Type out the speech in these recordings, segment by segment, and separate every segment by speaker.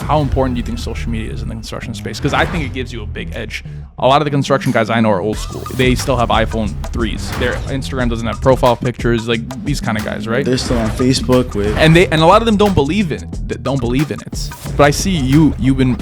Speaker 1: how important do you think social media is in the construction space? Because I think it gives you a big edge. A lot of the construction guys I know are old school. They still have iPhone 3s. Their Instagram doesn't have profile pictures, like these kind of guys, right?
Speaker 2: They're still on Facebook with.
Speaker 1: And a lot of them don't believe in it. But I see you've been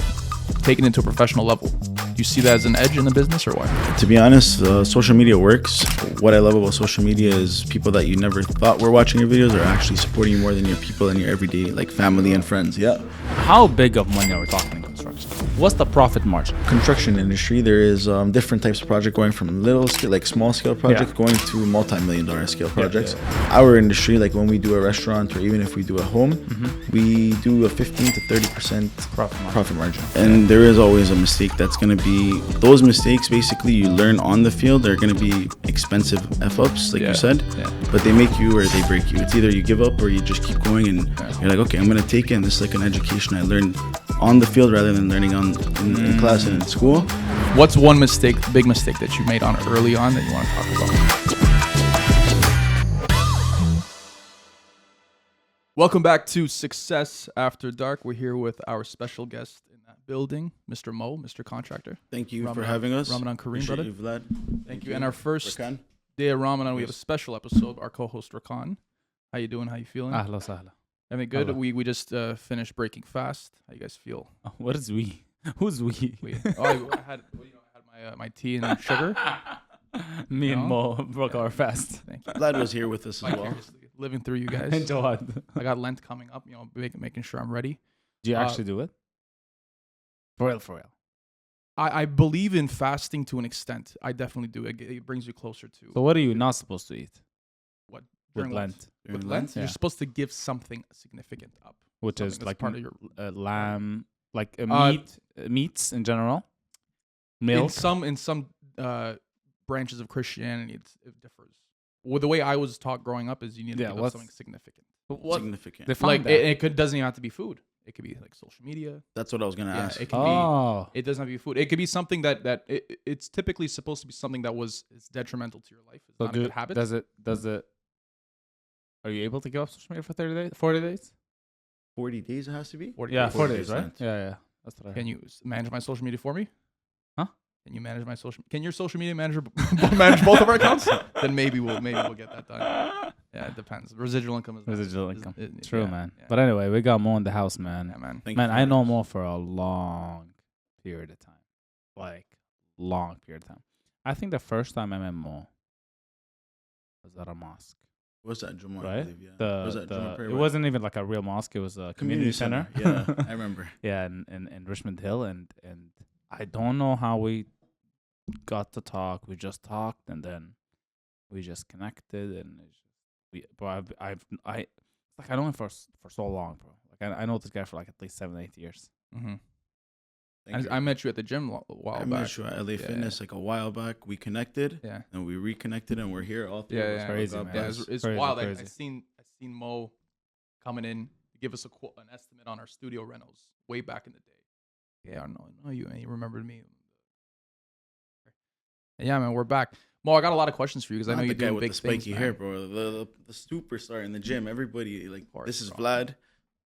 Speaker 1: taken into a professional level. Do you see that as an edge in the business or what?
Speaker 2: To be honest, social media works. What I love about social media is people that you never thought were watching your videos are actually supporting you more than your people in your everyday, like family and friends. Yeah.
Speaker 3: How big of money are we talking in construction? What's the profit margin?
Speaker 2: Construction industry, there is different types of project going from little scale, like small scale projects, going to multi-million-dollar scale projects. Our industry, like when we do a restaurant or even if we do a home, we do a 15 to 30% profit margin. And there is always a mistake that's going to be, those mistakes basically you learn on the field. They're going to be expensive F-ups, like you said, but they make you or they break you. It's either you give up or you just keep going and you're like, okay, I'm going to take it, and this is like an education I learned on the field rather than learning in class and in school.
Speaker 1: What's one big mistake that you made on early on that you want to talk about? Welcome back to Success After Dark. We're here with our special guest in that building, Mr. Mo, Mr. Contractor.
Speaker 2: Thank you for having us.
Speaker 1: Ramadan Kareem, brother.
Speaker 2: You, Vlad.
Speaker 1: Thank you. And our first
Speaker 2: Rakan.
Speaker 1: day of Ramadan, we have a special episode. Our co-host Rakan. How you doing? How you feeling?
Speaker 3: Ahla sahla.
Speaker 1: Everything good?
Speaker 3: Hello.
Speaker 1: We just finished breaking fast. How you guys feel?
Speaker 3: What is we? Who's we?
Speaker 1: I had my tea and sugar.
Speaker 3: Me and Mo broke our fast.
Speaker 1: Thank you.
Speaker 2: Vlad was here with us as well.
Speaker 1: Vicariously living through you guys.
Speaker 3: Jawad.
Speaker 1: I got Lent coming up. Making sure I'm ready.
Speaker 3: Do you actually do it? For real.
Speaker 1: I believe in fasting to an extent. I definitely do. It brings you closer to
Speaker 3: So what are you not supposed to eat
Speaker 1: what
Speaker 3: with
Speaker 1: during
Speaker 3: Lent?
Speaker 1: With
Speaker 2: During
Speaker 1: Lent,
Speaker 2: Lent?
Speaker 1: you're
Speaker 3: Yeah.
Speaker 1: supposed to give something significant up,
Speaker 3: Which
Speaker 1: something
Speaker 3: is
Speaker 1: that's
Speaker 3: like
Speaker 1: part of your.
Speaker 3: lamb, like
Speaker 1: Uh,
Speaker 3: meats in general.
Speaker 1: In
Speaker 3: Milk.
Speaker 1: some branches of Christianity, it differs. Well, the way I was taught growing up is you need to give up something significant.
Speaker 3: What?
Speaker 2: Significant.
Speaker 3: Define
Speaker 1: Like
Speaker 3: that.
Speaker 1: it doesn't even have to be food. It could be like social media.
Speaker 2: That's what I was going to
Speaker 1: Yeah,
Speaker 2: ask.
Speaker 1: it can be. It doesn't have to be food. It could be something it's typically supposed to be something that is detrimental to your life. It's not a good habit.
Speaker 3: Does it? Are you able to give up social media for 30 days? 40 days?
Speaker 2: 40 days it has to be?
Speaker 1: 40
Speaker 3: Yeah,
Speaker 1: days.
Speaker 3: 40 days,
Speaker 2: 40%.
Speaker 3: right? Yeah. That's what I heard.
Speaker 1: Can you manage my social media for me?
Speaker 3: Huh?
Speaker 1: Can you manage my social? Can your social media manager manage both of our accounts? Then maybe we'll get that done. Yeah, it depends. Residual income is
Speaker 3: Residual income. True,
Speaker 1: yeah,
Speaker 3: man.
Speaker 1: yeah.
Speaker 3: But anyway, we got Mo in the house, man.
Speaker 1: Yeah, man.
Speaker 2: Thank
Speaker 3: Man,
Speaker 2: you
Speaker 3: I
Speaker 2: for
Speaker 3: know
Speaker 2: having
Speaker 3: Mo
Speaker 2: us.
Speaker 3: for a long period of time. Like, long period of time. I think the first time I met Mo was at a mosque,
Speaker 2: What's that, Jumu'ah?
Speaker 3: right?
Speaker 2: I believe, yeah. Was that Jumu'ah prayer,
Speaker 3: it
Speaker 2: right?
Speaker 3: wasn't even like a real mosque. It was a community center.
Speaker 2: Yeah, I remember.
Speaker 3: Yeah, in Richmond Hill. And I don't know how we got to talk. We just talked, and then we just connected. And I know him for so long, bro. Like I know this guy for like at least 7-8 years.
Speaker 1: Mm-hmm.
Speaker 2: Thank you.
Speaker 1: I met you at the gym a while
Speaker 2: I
Speaker 1: back.
Speaker 2: met you at LA Fitness like a while back. We connected,
Speaker 1: Yeah.
Speaker 2: and we reconnected, and we're here all three.
Speaker 1: Yeah,
Speaker 2: of us.
Speaker 1: yeah.
Speaker 3: Crazy,
Speaker 2: God
Speaker 3: man.
Speaker 1: Yeah,
Speaker 2: bless.
Speaker 1: it's
Speaker 3: Crazy,
Speaker 1: wild.
Speaker 3: crazy.
Speaker 1: I seen Mo coming in to give us an estimate on our studio rentals way back in the day. Yeah, I know you, and you remembered me. Yeah, man, we're back. Mo, I got a lot of questions for you because I know
Speaker 2: Not
Speaker 1: you're
Speaker 2: the guy
Speaker 1: doing
Speaker 2: with
Speaker 1: big
Speaker 2: the spiky
Speaker 1: things,
Speaker 2: hair,
Speaker 1: man.
Speaker 2: bro. The superstar in the gym. Everybody like
Speaker 1: course,
Speaker 2: this is
Speaker 1: bro.
Speaker 2: Vlad.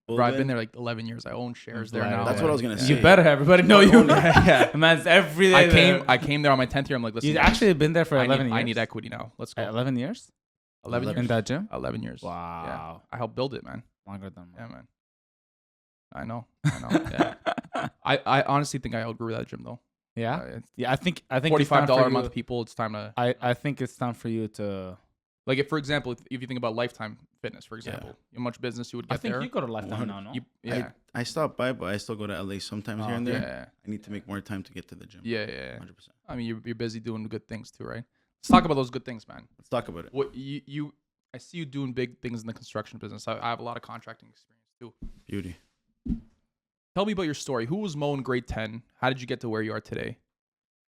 Speaker 1: Bro, I've
Speaker 2: Bolden.
Speaker 1: been there like 11 years. I own shares there now.
Speaker 2: That's what I was gonna say.
Speaker 3: You better everybody know you.
Speaker 1: Yeah.
Speaker 3: Man's every day.
Speaker 1: I came there on my 10th year. I'm like, listen,
Speaker 3: You actually been there for 11 years.
Speaker 1: I need equity now. Let's go.
Speaker 3: 11 years
Speaker 1: 11 years.
Speaker 3: in that gym.
Speaker 1: 11 years.
Speaker 3: Wow,
Speaker 1: Yeah. I helped build it, man.
Speaker 3: longer than
Speaker 1: Yeah, man. I know. Yeah. I honestly think I outgrew that gym though.
Speaker 3: yeah.
Speaker 1: It's
Speaker 3: Yeah, I think it's
Speaker 1: $45
Speaker 3: time for
Speaker 1: a month
Speaker 3: you-
Speaker 1: people. It's time to
Speaker 3: I think it's time for you to.
Speaker 1: like if, for example, if you think about Lifetime Fitness, for example, how much business you would get
Speaker 3: I think
Speaker 1: there.
Speaker 3: you go to Lifetime now, no?
Speaker 1: Yeah.
Speaker 2: I stopped by, but I still go to LA sometimes here and there.
Speaker 1: Yeah.
Speaker 2: I need to make more time to get to the gym.
Speaker 1: Yeah.
Speaker 2: 100%.
Speaker 1: I mean, you're busy doing good things too, right? Let's talk about those good things, man.
Speaker 2: Let's talk about it.
Speaker 1: What I see you doing big things in the construction business. I have a lot of contracting experience too.
Speaker 2: Beauty.
Speaker 1: Tell me about your story. Who was Mo in grade 10? How did you get to where you are today?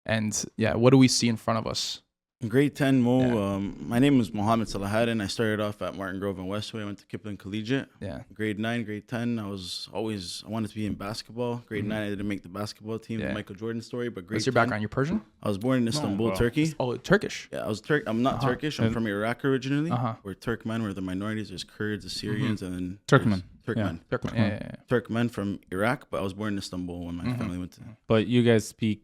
Speaker 1: And yeah, what do we see in front of us
Speaker 2: Grade 10, Mo.
Speaker 1: Yeah.
Speaker 2: My name is Mohammed Salahaddin. I started off at Martin Grove and Westway. I went to Kipling Collegiate.
Speaker 1: Yeah.
Speaker 2: Grade 9, grade 10, I wanted to be in basketball. Grade 9, I didn't make the basketball team,
Speaker 1: Yeah.
Speaker 2: the Michael Jordan story. But grade
Speaker 1: What's your
Speaker 2: 10,
Speaker 1: background? You're Persian?
Speaker 2: I was born in Istanbul,
Speaker 3: wow.
Speaker 2: Turkey.
Speaker 1: Oh, Turkish.
Speaker 2: Yeah, I'm not Turkish. I'm from Iraq originally. We're Turkmen. We're the minorities. There's Kurds, Assyrians, and then
Speaker 3: Turkmen.
Speaker 2: Turkmen.
Speaker 1: Turkmen. Yeah.
Speaker 2: Turkmen from Iraq, but I was born in Istanbul when my family went to.
Speaker 3: But you guys speak.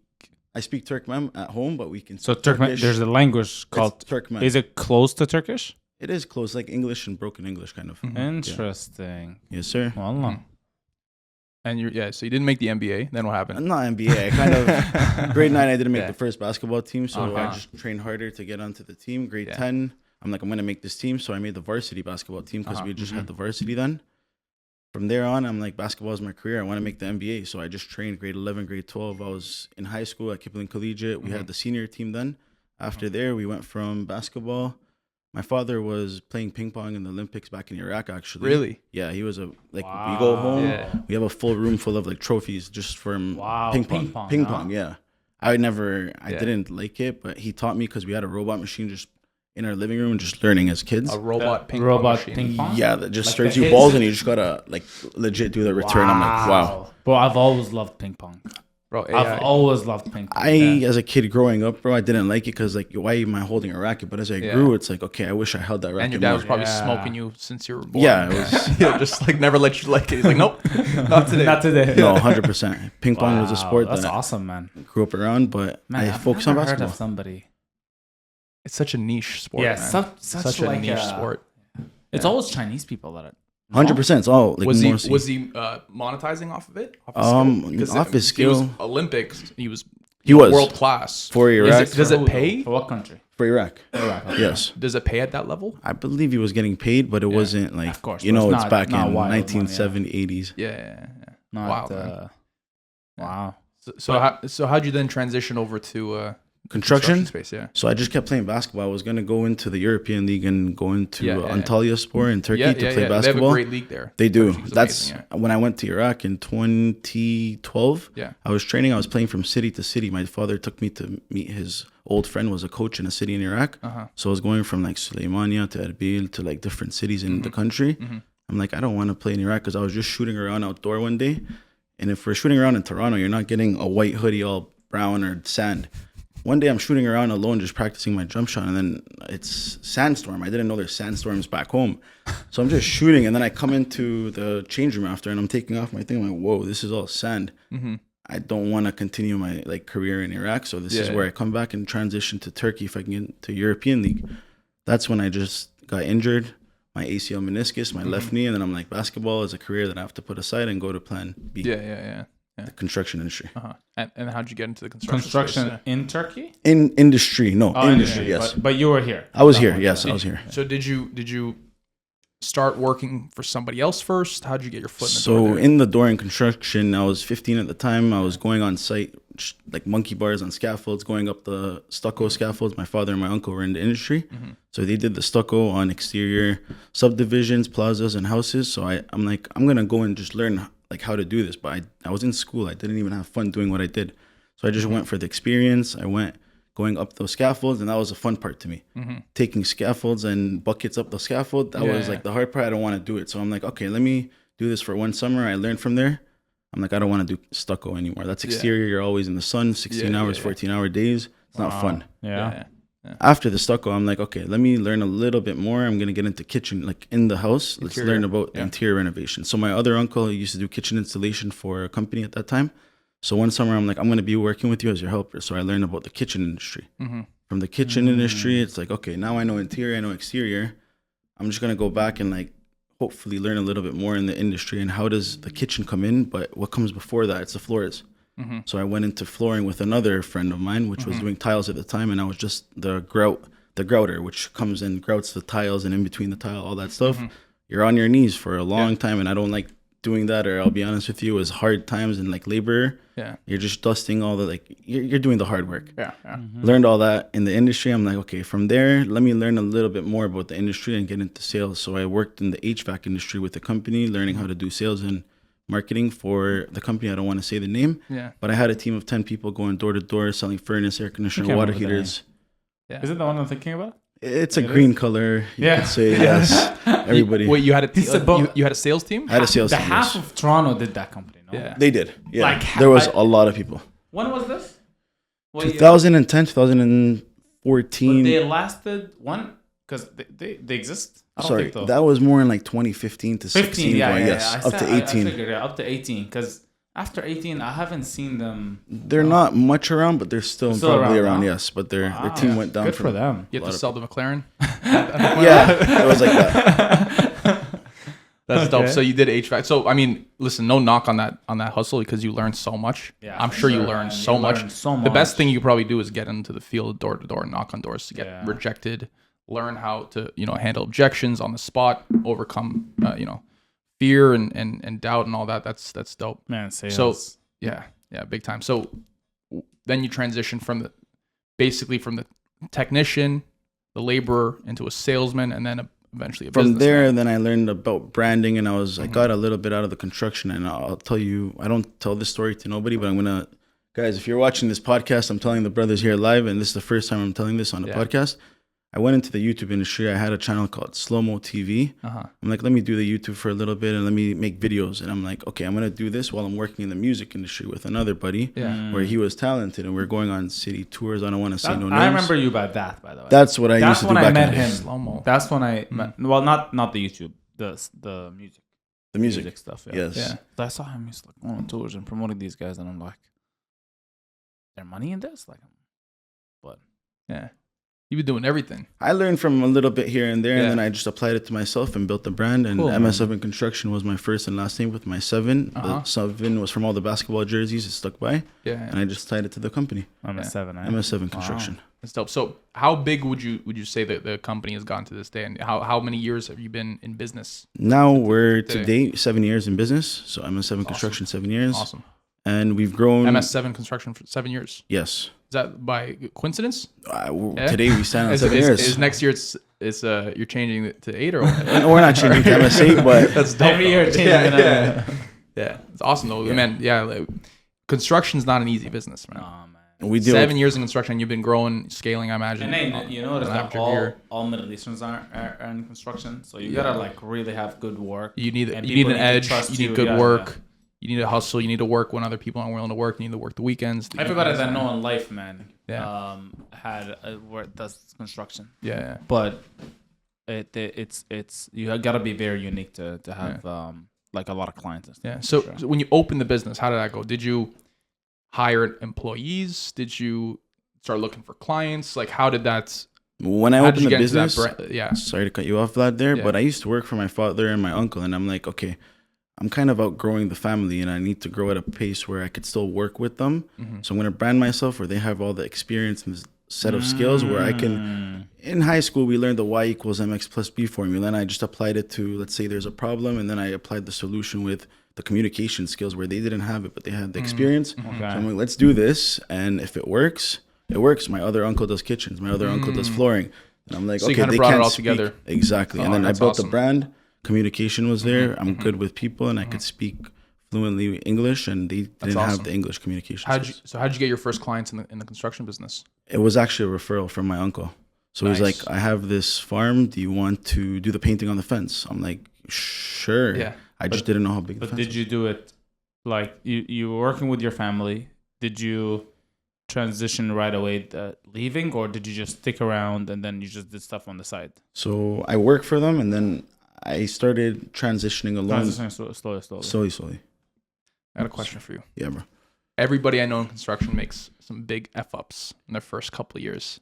Speaker 2: I speak Turkmen at home, but we can.
Speaker 3: So
Speaker 2: speak
Speaker 3: Turkmen.
Speaker 2: Turkish.
Speaker 3: There's a language called.
Speaker 2: It's Turkmen.
Speaker 3: Is it close to Turkish?
Speaker 2: It is close, like English and broken English, kind of.
Speaker 3: Interesting.
Speaker 2: Yes, sir.
Speaker 3: Wallah.
Speaker 1: And so you didn't make the NBA. Then what happened?
Speaker 2: Not NBA. I kind of grade 9. I didn't make
Speaker 1: Yeah.
Speaker 2: the first basketball team, so I
Speaker 3: Uh-huh.
Speaker 2: just trained harder to get onto the team. Grade
Speaker 1: Yeah.
Speaker 2: 10, I'm like, I'm gonna make this team, so I made the varsity basketball team because we just had the varsity then. From there on, I'm like, basketball is my career. I want to make the NBA, so I just trained. Grade 11, grade 12, I was in high school at Kipling Collegiate. We had the senior team then. After there, we went from basketball. My father was playing ping pong in the Olympics back in Iraq, actually.
Speaker 1: Really?
Speaker 2: Yeah, he was we go home,
Speaker 1: Yeah.
Speaker 2: we have a full room full of like trophies just from
Speaker 3: Wow,
Speaker 2: ping
Speaker 3: ping
Speaker 2: pong.
Speaker 3: pong,
Speaker 2: Ping
Speaker 3: huh?
Speaker 2: pong, yeah. I
Speaker 1: Yeah.
Speaker 2: didn't like it, but he taught me because we had a robot machine just in our living room, just learning as kids.
Speaker 1: A robot ping
Speaker 3: robot
Speaker 1: pong machine.
Speaker 3: ping pong?
Speaker 2: Yeah, that just
Speaker 3: Like
Speaker 2: serves
Speaker 3: the
Speaker 2: you
Speaker 3: hits?
Speaker 2: balls and you just gotta like legit do the return. I'm like, wow.
Speaker 3: Bro, I've always loved ping pong.
Speaker 1: Bro,
Speaker 3: I've always loved ping pong.
Speaker 2: As a kid growing up, bro, I didn't like it because like, why am I holding a racket? But as I grew, it's like, okay, I wish I held that racket
Speaker 1: And your dad
Speaker 2: more.
Speaker 1: was probably
Speaker 3: Yeah.
Speaker 1: smoking you since you were born.
Speaker 2: Yeah, it was.
Speaker 1: Yeah, just like never let you like it. He's like, nope, not today.
Speaker 3: Not today.
Speaker 2: No, 100%. Ping pong was a sport
Speaker 3: That's
Speaker 2: that
Speaker 3: awesome, man.
Speaker 2: I grew up around, but
Speaker 3: Man,
Speaker 2: I
Speaker 3: I've
Speaker 2: focus on
Speaker 3: never heard
Speaker 2: basketball.
Speaker 3: of somebody.
Speaker 1: It's such a niche sport.
Speaker 3: Yeah,
Speaker 1: man.
Speaker 3: such
Speaker 1: a
Speaker 3: like
Speaker 1: niche
Speaker 3: a-
Speaker 1: sport.
Speaker 3: It's always Chinese people that are.
Speaker 2: 100%. It's all like
Speaker 1: Was
Speaker 2: mostly.
Speaker 1: he monetizing off of it?
Speaker 2: Off his
Speaker 1: He was
Speaker 2: skill.
Speaker 1: Olympics. He was
Speaker 2: was.
Speaker 1: world class
Speaker 2: For Iraq.
Speaker 1: Does it pay?
Speaker 3: For what country?
Speaker 2: For Iraq.
Speaker 3: Iraq. Okay.
Speaker 2: Yes.
Speaker 1: Does it pay at that level?
Speaker 2: I believe he was getting paid, but it wasn't like,
Speaker 3: Of course,
Speaker 2: you
Speaker 3: but
Speaker 2: know,
Speaker 3: it's
Speaker 2: it's
Speaker 3: not-
Speaker 2: back
Speaker 3: not
Speaker 2: in
Speaker 3: wild money,
Speaker 2: 1970s, 80s.
Speaker 1: Yeah.
Speaker 3: Not,
Speaker 1: Wow, man.
Speaker 3: wow.
Speaker 1: So how'd you then transition over to
Speaker 2: Construction.
Speaker 1: space? Yeah.
Speaker 2: So I just kept playing basketball. I was going to go into the European League and go into
Speaker 1: Yeah, yeah,
Speaker 2: Antalyaspor in Turkey to play
Speaker 1: They have
Speaker 2: basketball.
Speaker 1: a great league there.
Speaker 2: They do.
Speaker 1: Turkey's
Speaker 2: That's
Speaker 1: amazing,
Speaker 2: when I went to Iraq in 2012.
Speaker 1: Yeah.
Speaker 2: I was training. I was playing from city to city. My father took me to meet his old friend, was a coach in a city in Iraq. So I was going from like Suleimania to Erbil to like different cities in the country. I'm like, I don't want to play in Iraq because I was just shooting around outdoor one day. And if we're shooting around in Toronto, you're not getting a white hoodie all brown or sand. One day I'm shooting around alone, just practicing my jump shot, and then it's sandstorm. I didn't know there's sandstorms back home. So I'm just shooting, and then I come into the change room after, and I'm taking off my thing. I'm like, whoa, this is all sand. I don't want to continue my like career in Iraq. So this is where I come back and transition to Turkey if I can get into European League. That's when I just got injured, my ACL meniscus, my left knee, and then I'm like, basketball is a career that I have to put aside and go to plan B,
Speaker 1: Yeah.
Speaker 2: the construction industry.
Speaker 1: And how'd you get into the
Speaker 3: Construction
Speaker 1: space?
Speaker 3: in Turkey?
Speaker 2: In industry, no,
Speaker 3: Oh,
Speaker 2: industry, yes.
Speaker 3: But you were here.
Speaker 2: I was here, yes, I was here.
Speaker 1: So did you start working for somebody else first? How'd you get your foot in the door
Speaker 2: So
Speaker 1: there?
Speaker 2: in the door in construction, I was 15 at the time. I was going on site, like monkey bars on scaffolds, going up the stucco scaffolds. My father and my uncle were in the industry. So they did the stucco on exterior subdivisions, plazas, and houses. So I'm like, I'm going to go and just learn like how to do this. But I was in school. I didn't even have fun doing what I did. So I just went for the experience. I went going up those scaffolds, and that was the fun part to me. Taking scaffolds and buckets up the scaffold, that was like the hard part. I don't want to do it. So I'm like, okay, let me do this for one summer. I learned from there. I'm like, I don't want to do stucco anymore. That's exterior. You're always in the sun, 16 hours, 14-hour days. It's not fun.
Speaker 3: Yeah.
Speaker 2: After the stucco, I'm like, okay, let me learn a little bit more. I'm going to get into kitchen, like in the house. Let's learn about interior renovation. So my other uncle used to do kitchen installation for a company at that time. So one summer, I'm like, I'm going to be working with you as your helper. So I learned about the kitchen industry. From the kitchen industry, it's like, okay, now I know interior, I know exterior. I'm just going to go back and like hopefully learn a little bit more in the industry and how does the kitchen come in. But what comes before that, it's the floors. So I went into flooring with another friend of mine, which was doing tiles at the time. And I was just the grouter, which comes and grouts the tiles and in between the tile, all that stuff. You're on your knees for a long time. And I don't like doing that, or I'll be honest with you, it was hard times and like laborer. You're just dusting all the like you're doing the hard work. Learned all that in the industry. I'm like, okay, from there, let me learn a little bit more about the industry and get into sales. So I worked in the HVAC industry with the company, learning how to do sales and marketing for the company. I don't want to say the name, but I had a team of 10 people going door to door selling furnace, air conditioner, water heaters.
Speaker 1: Yeah.
Speaker 3: Is it the one I'm thinking about?
Speaker 2: It's a
Speaker 3: It
Speaker 2: green
Speaker 3: is?
Speaker 2: color. You
Speaker 3: Yeah.
Speaker 2: could say yes. Everybody.
Speaker 1: Wait, you had a
Speaker 3: It's about-
Speaker 1: you had a sales team?
Speaker 2: I had a sales
Speaker 3: The
Speaker 2: team.
Speaker 3: half
Speaker 2: yes.
Speaker 3: of Toronto did that company, no?
Speaker 1: Yeah.
Speaker 2: They did. Yeah.
Speaker 3: Like,
Speaker 2: there was
Speaker 3: I-
Speaker 2: a lot of people.
Speaker 3: When was this? What year?
Speaker 2: 2010,
Speaker 3: But
Speaker 2: 2014.
Speaker 3: they lasted one because they exist. I don't
Speaker 2: Sorry,
Speaker 3: think though.
Speaker 2: that was more in like 2015 to 16.
Speaker 3: 15, yeah,
Speaker 2: going,
Speaker 3: yeah,
Speaker 2: yes,
Speaker 3: yeah.
Speaker 2: up to 18.
Speaker 3: I figured it, up to 18 because after 18, I haven't seen them.
Speaker 2: They're not much around, but they're still,
Speaker 3: Still
Speaker 2: probably
Speaker 3: around,
Speaker 2: around.
Speaker 3: huh?
Speaker 2: Yes, but their
Speaker 3: Wow.
Speaker 2: team went down.
Speaker 3: Good for them.
Speaker 1: You have
Speaker 2: lot
Speaker 1: to
Speaker 2: of
Speaker 1: sell the McLaren.
Speaker 2: Yeah, it was like that.
Speaker 1: That's dope.
Speaker 3: Okay.
Speaker 1: So you did HVAC. So I mean, listen, no knock on that hustle because you learned so much.
Speaker 3: Yeah,
Speaker 1: I'm
Speaker 3: for
Speaker 1: sure you
Speaker 3: sure,
Speaker 1: learned
Speaker 3: man.
Speaker 1: so
Speaker 3: You
Speaker 1: much.
Speaker 3: learned so
Speaker 1: The best
Speaker 3: much.
Speaker 1: thing you probably do is get into the field, door to door, knock on doors to get
Speaker 3: Yeah.
Speaker 1: rejected. Learn how to handle objections on the spot, overcome fear and doubt and all that. That's dope.
Speaker 3: Man, sales.
Speaker 1: So yeah, big time. So then you transition from the technician, the laborer, into a salesman, and then eventually a
Speaker 2: From
Speaker 1: businessman.
Speaker 2: there, then I learned about branding, and I
Speaker 3: Mm-hmm.
Speaker 2: got a little bit out of the construction. And I'll tell you, I don't tell this story to nobody, but I'm gonna, guys, if you're watching this podcast, I'm telling the brothers here live, and this is the first time I'm telling this on a
Speaker 1: Yeah.
Speaker 2: podcast. I went into the YouTube industry. I had a channel called Slow Mo TV.
Speaker 1: Uh-huh.
Speaker 2: I'm like, let me do the YouTube for a little bit and let me make videos. And I'm like, okay, I'm gonna do this while I'm working in the music industry with another buddy,
Speaker 1: Yeah.
Speaker 2: where he was talented, and we're going on city tours. I don't want to say
Speaker 3: That-
Speaker 2: no names.
Speaker 3: I remember you by that, by the way.
Speaker 2: That's what I
Speaker 3: That's
Speaker 2: used to do
Speaker 3: when I
Speaker 2: back
Speaker 3: met
Speaker 2: in the
Speaker 3: him.
Speaker 2: day.
Speaker 1: Slow-mo.
Speaker 3: That's when I met. Well, not the YouTube, the music,
Speaker 2: The music.
Speaker 3: stuff. Yeah.
Speaker 2: Yes.
Speaker 1: Yeah.
Speaker 3: So I saw him. He's like going on tours and promoting these guys, and I'm like, "There money in this?" Like, but
Speaker 1: Yeah. You've been doing everything.
Speaker 2: I learned from a little bit here and there,
Speaker 1: Yeah.
Speaker 2: and then I just applied it to myself and built the brand. And
Speaker 3: Cool, man.
Speaker 2: MS7 Construction was my first and last name with my 7.
Speaker 1: Uh-huh.
Speaker 2: The 7 was from all the basketball jerseys it stuck by,
Speaker 1: Yeah.
Speaker 2: and I just tied it to the company.
Speaker 3: I'm
Speaker 1: Yeah.
Speaker 3: a 7. Eh?
Speaker 2: MS7 Construction.
Speaker 1: That's dope. So how big would you say that the company has gone to this day, and how many years have you been in business?
Speaker 2: Now we're
Speaker 1: Today.
Speaker 2: today 7 years in business. So MS7 Construction 7 years,
Speaker 1: Awesome.
Speaker 2: and we've grown.
Speaker 1: MS7 Construction for 7 years.
Speaker 2: Yes.
Speaker 1: Is that by coincidence? Yeah?
Speaker 2: Today we stand on
Speaker 1: Is,
Speaker 2: 7
Speaker 1: is-
Speaker 2: years.
Speaker 1: is next year it's you're changing it to 8 or what?
Speaker 2: And we're not changing to MS8, but
Speaker 1: That's dope.
Speaker 3: Every year
Speaker 1: though.
Speaker 3: changing
Speaker 1: yeah,
Speaker 3: it up.
Speaker 1: yeah. Yeah, it's awesome though,
Speaker 2: Yeah.
Speaker 1: man. Yeah, like, construction's not an easy business, man.
Speaker 3: Oh man.
Speaker 2: we deal
Speaker 1: 7
Speaker 2: with,
Speaker 1: years in construction, you've been growing, scaling, I imagine.
Speaker 3: And then you notice that
Speaker 1: after year.
Speaker 3: all Middle Easterns are in construction, so you
Speaker 1: Yeah.
Speaker 3: gotta like really have good work.
Speaker 1: You need
Speaker 3: And
Speaker 1: you need
Speaker 3: people
Speaker 1: an
Speaker 3: need to
Speaker 1: edge.
Speaker 3: trust
Speaker 1: You need
Speaker 3: you,
Speaker 1: good
Speaker 3: yeah,
Speaker 1: work.
Speaker 3: yeah.
Speaker 1: You need to hustle. You need to work when other people aren't willing to work. You need to work the weekends. the
Speaker 3: Everybody
Speaker 1: evenings.
Speaker 3: that I know in life, man,
Speaker 1: Yeah.
Speaker 3: had work does construction,
Speaker 1: Yeah,
Speaker 3: but it's you gotta be very unique to have like a lot of clients and stuff.
Speaker 1: yeah. So,
Speaker 3: Sure.
Speaker 1: so when you opened the business, how did that go? Did you hire employees? Did you start looking for clients? Like, how did that?
Speaker 2: when I
Speaker 1: How did
Speaker 2: opened
Speaker 1: you
Speaker 2: the
Speaker 1: get into that
Speaker 2: business,
Speaker 1: brand? Yeah,
Speaker 2: sorry to cut you off, Vlad, there,
Speaker 1: Yeah.
Speaker 2: but I used to work for my father and my uncle, and I'm like, okay, I'm kind of outgrowing the family, and I need to grow at a pace where I could still work with them.
Speaker 1: Mm-hmm.
Speaker 2: So I'm going to brand myself where they have all the experience and this set of skills where I can.
Speaker 3: Mm.
Speaker 2: In high school, we learned the Y equals MX plus B formula, and I just applied it to, let's say there's a problem, and then I applied the solution with the communication skills where they didn't have it, but they had the experience.
Speaker 3: Okay.
Speaker 2: So I'm like, let's do this, and if it works, it works. My other uncle does kitchens. My other uncle does flooring. And I'm like,
Speaker 1: So you
Speaker 2: okay,
Speaker 1: kinda
Speaker 2: they
Speaker 1: brought it
Speaker 2: can't
Speaker 1: all
Speaker 2: speak.
Speaker 1: together.
Speaker 2: Exactly.
Speaker 1: Oh,
Speaker 2: And then I
Speaker 1: that's
Speaker 2: built
Speaker 1: awesome.
Speaker 2: the brand. Communication was there. I'm good with people, and I could speak fluently English, and they didn't
Speaker 1: awesome.
Speaker 2: have the English communication skills.
Speaker 1: How'd you get your first clients in the construction business?
Speaker 2: It was actually a referral from my uncle. So he's
Speaker 1: Nice.
Speaker 2: like, I have this farm. Do you want to do the painting on the fence? I'm like, sure.
Speaker 1: Yeah.
Speaker 2: I just didn't know how big the
Speaker 3: But
Speaker 2: fence
Speaker 3: did
Speaker 2: was.
Speaker 3: you do it like you were working with your family? Did you transition right away leaving, or did you just stick around and then you just did stuff on the side?
Speaker 2: So I worked for them, and then I started transitioning alone.
Speaker 3: Transitioning slowly.
Speaker 2: Slowly.
Speaker 1: I got a question for you.
Speaker 2: Yeah, bro.
Speaker 1: Everybody I know in construction makes some big f ups in their first couple of years.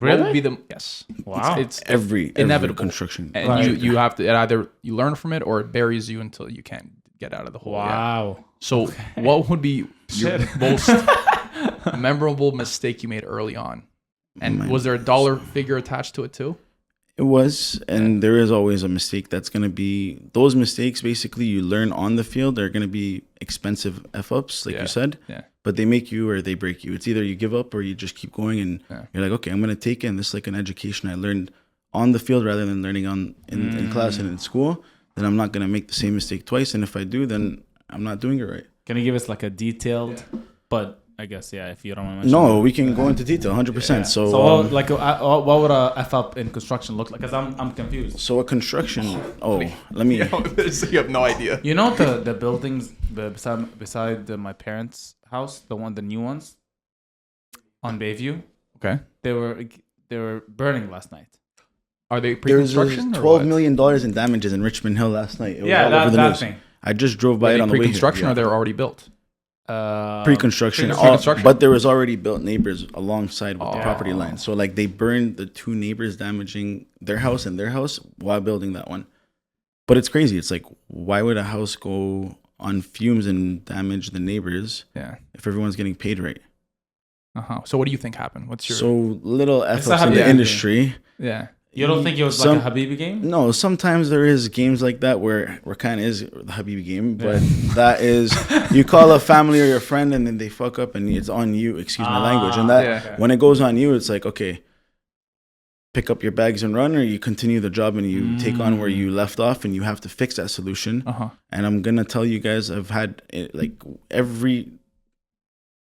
Speaker 1: What
Speaker 3: Really?
Speaker 1: would be the yes?
Speaker 3: Wow.
Speaker 1: It's
Speaker 2: Every
Speaker 1: inevitable.
Speaker 2: construction.
Speaker 1: and
Speaker 3: Right.
Speaker 1: you have to either you learn from it or it buries you until you can't get out of the hole. Yeah.
Speaker 3: Wow.
Speaker 1: So what would be your
Speaker 3: Shit.
Speaker 1: most memorable mistake you made early on? And
Speaker 2: Man.
Speaker 1: was there a dollar figure attached to it too?
Speaker 2: It was, and there is always a mistake that's going to be, those mistakes basically you learn on the field. They're going to be expensive F-ups, like
Speaker 1: Yeah.
Speaker 2: you said,
Speaker 1: Yeah.
Speaker 2: but they make you or they break you. It's either you give up or you just keep going, and
Speaker 1: Yeah.
Speaker 2: you're like, okay, I'm going to take it. And this is like an education I learned on the field rather than learning in class and in school. Then I'm not going to make the same mistake twice. And if I do, then I'm not doing it right.
Speaker 3: Can you give us like a detailed but I guess, yeah, if you don't want to mention
Speaker 2: No,
Speaker 3: it.
Speaker 2: we can go into detail, 100%.
Speaker 3: Yeah.
Speaker 2: So,
Speaker 3: So what would a FL in construction look like? Because I'm confused.
Speaker 2: so a construction. Oh, let me.
Speaker 1: you have no idea.
Speaker 3: You know the buildings beside my parents' house, the new ones on Bayview.
Speaker 1: Okay.
Speaker 3: They were burning last night.
Speaker 1: Are they
Speaker 2: There's
Speaker 1: pre-construction? or
Speaker 2: $12
Speaker 1: what?
Speaker 2: million in damages in Richmond Hill last night. It was
Speaker 3: Yeah,
Speaker 2: all over the
Speaker 3: that
Speaker 2: news.
Speaker 3: thing.
Speaker 2: I just drove by
Speaker 1: Are
Speaker 2: it
Speaker 1: they
Speaker 2: on the way here.
Speaker 1: pre-construction
Speaker 2: Yeah.
Speaker 1: or they're already built?
Speaker 2: Pre-construction,
Speaker 1: Pre-construction.
Speaker 2: but there was already built neighbors alongside with the
Speaker 1: Oh.
Speaker 2: property line. So like they burned the two neighbors, damaging their house and their house while building that one. But it's crazy. It's like, why would a house go on fumes and damage the neighbors
Speaker 1: Yeah.
Speaker 2: if everyone's getting paid right?
Speaker 1: So what do you think happened? What's your?
Speaker 2: So little
Speaker 3: It's
Speaker 2: F-ups
Speaker 3: a
Speaker 2: in the
Speaker 3: Habibi.
Speaker 2: industry.
Speaker 1: yeah.
Speaker 3: You don't think it was like a Habibi game?
Speaker 2: No, sometimes there is games like that where kind of is the Habibi game, but that is you call a family or your friend and then they fuck up and it's on you. Excuse my language. And that
Speaker 1: yeah.
Speaker 2: when it goes on you, it's like, okay, pick up your bags and run, or you continue the job and you take on where you left off, and you have to fix that solution. And I'm gonna tell you guys, I've had like every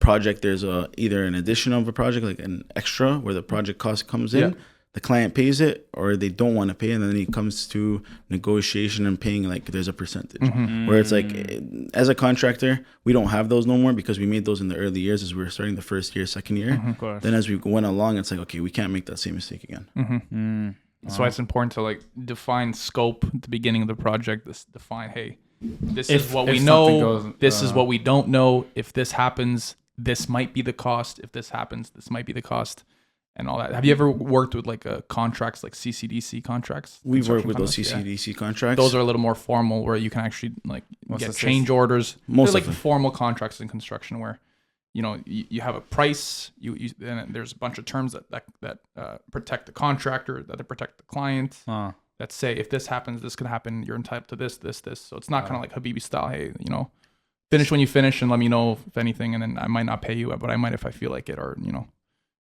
Speaker 2: project. There's either an addition of a project, like an extra, where the project cost comes in.
Speaker 1: Yeah.
Speaker 2: The client pays it, or they don't want to pay, and then it comes to negotiation and paying. Like there's a percentage where it's like, as a contractor, we don't have those no more because we made those in the early years as we were starting the first year, second year.
Speaker 3: Of course.
Speaker 2: Then as we went along, it's like, okay, we can't make that same mistake again.
Speaker 1: That's why it's important to like define scope at the beginning of the project. Define, hey, this
Speaker 3: If-
Speaker 1: is what
Speaker 3: if
Speaker 1: we
Speaker 3: something
Speaker 1: know.
Speaker 3: goes,
Speaker 1: This is what we don't know. If this happens, this might be the cost. If this happens, this might be the cost, and all that. Have you ever worked with like contracts, like CCDC contracts?
Speaker 2: We've worked
Speaker 1: Construction
Speaker 2: with those
Speaker 1: contracts? Yeah.
Speaker 2: CCDC contracts.
Speaker 1: Those are a little more formal, where you can actually like
Speaker 3: What's
Speaker 1: get
Speaker 3: the
Speaker 1: change orders.
Speaker 2: Most
Speaker 1: They're
Speaker 2: of
Speaker 1: like
Speaker 2: them.
Speaker 1: formal contracts in construction, where you know you have a price. You and there's a bunch of terms that protect the contractor, that protect the client. That say if this happens, this can happen. You're entitled to this. So it's not kind of like Habibi style. Hey, finish when you finish, and let me know if anything, and then I might not pay you, but I might if I feel like it, or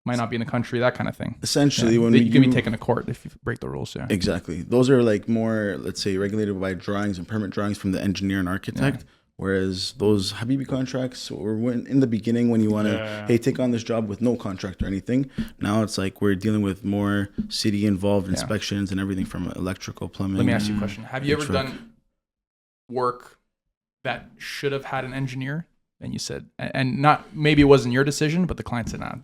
Speaker 1: might not be in the country, that kind of thing.
Speaker 2: Essentially, when
Speaker 1: you can be taken to court if you break the rules. Yeah.
Speaker 2: Exactly. Those are like more, let's say, regulated by drawings and permit drawings from the engineer and architect. Whereas those Habibi contracts were in the beginning when you want to, hey, take on this job with no contract or anything. Now it's like we're dealing with more city involved inspections and everything from electrical, plumbing.
Speaker 1: Let me ask you a question. Have you ever
Speaker 2: HVAC.
Speaker 1: done work that should have had an engineer, and you said, and not, maybe it wasn't your decision, but the client said, nah,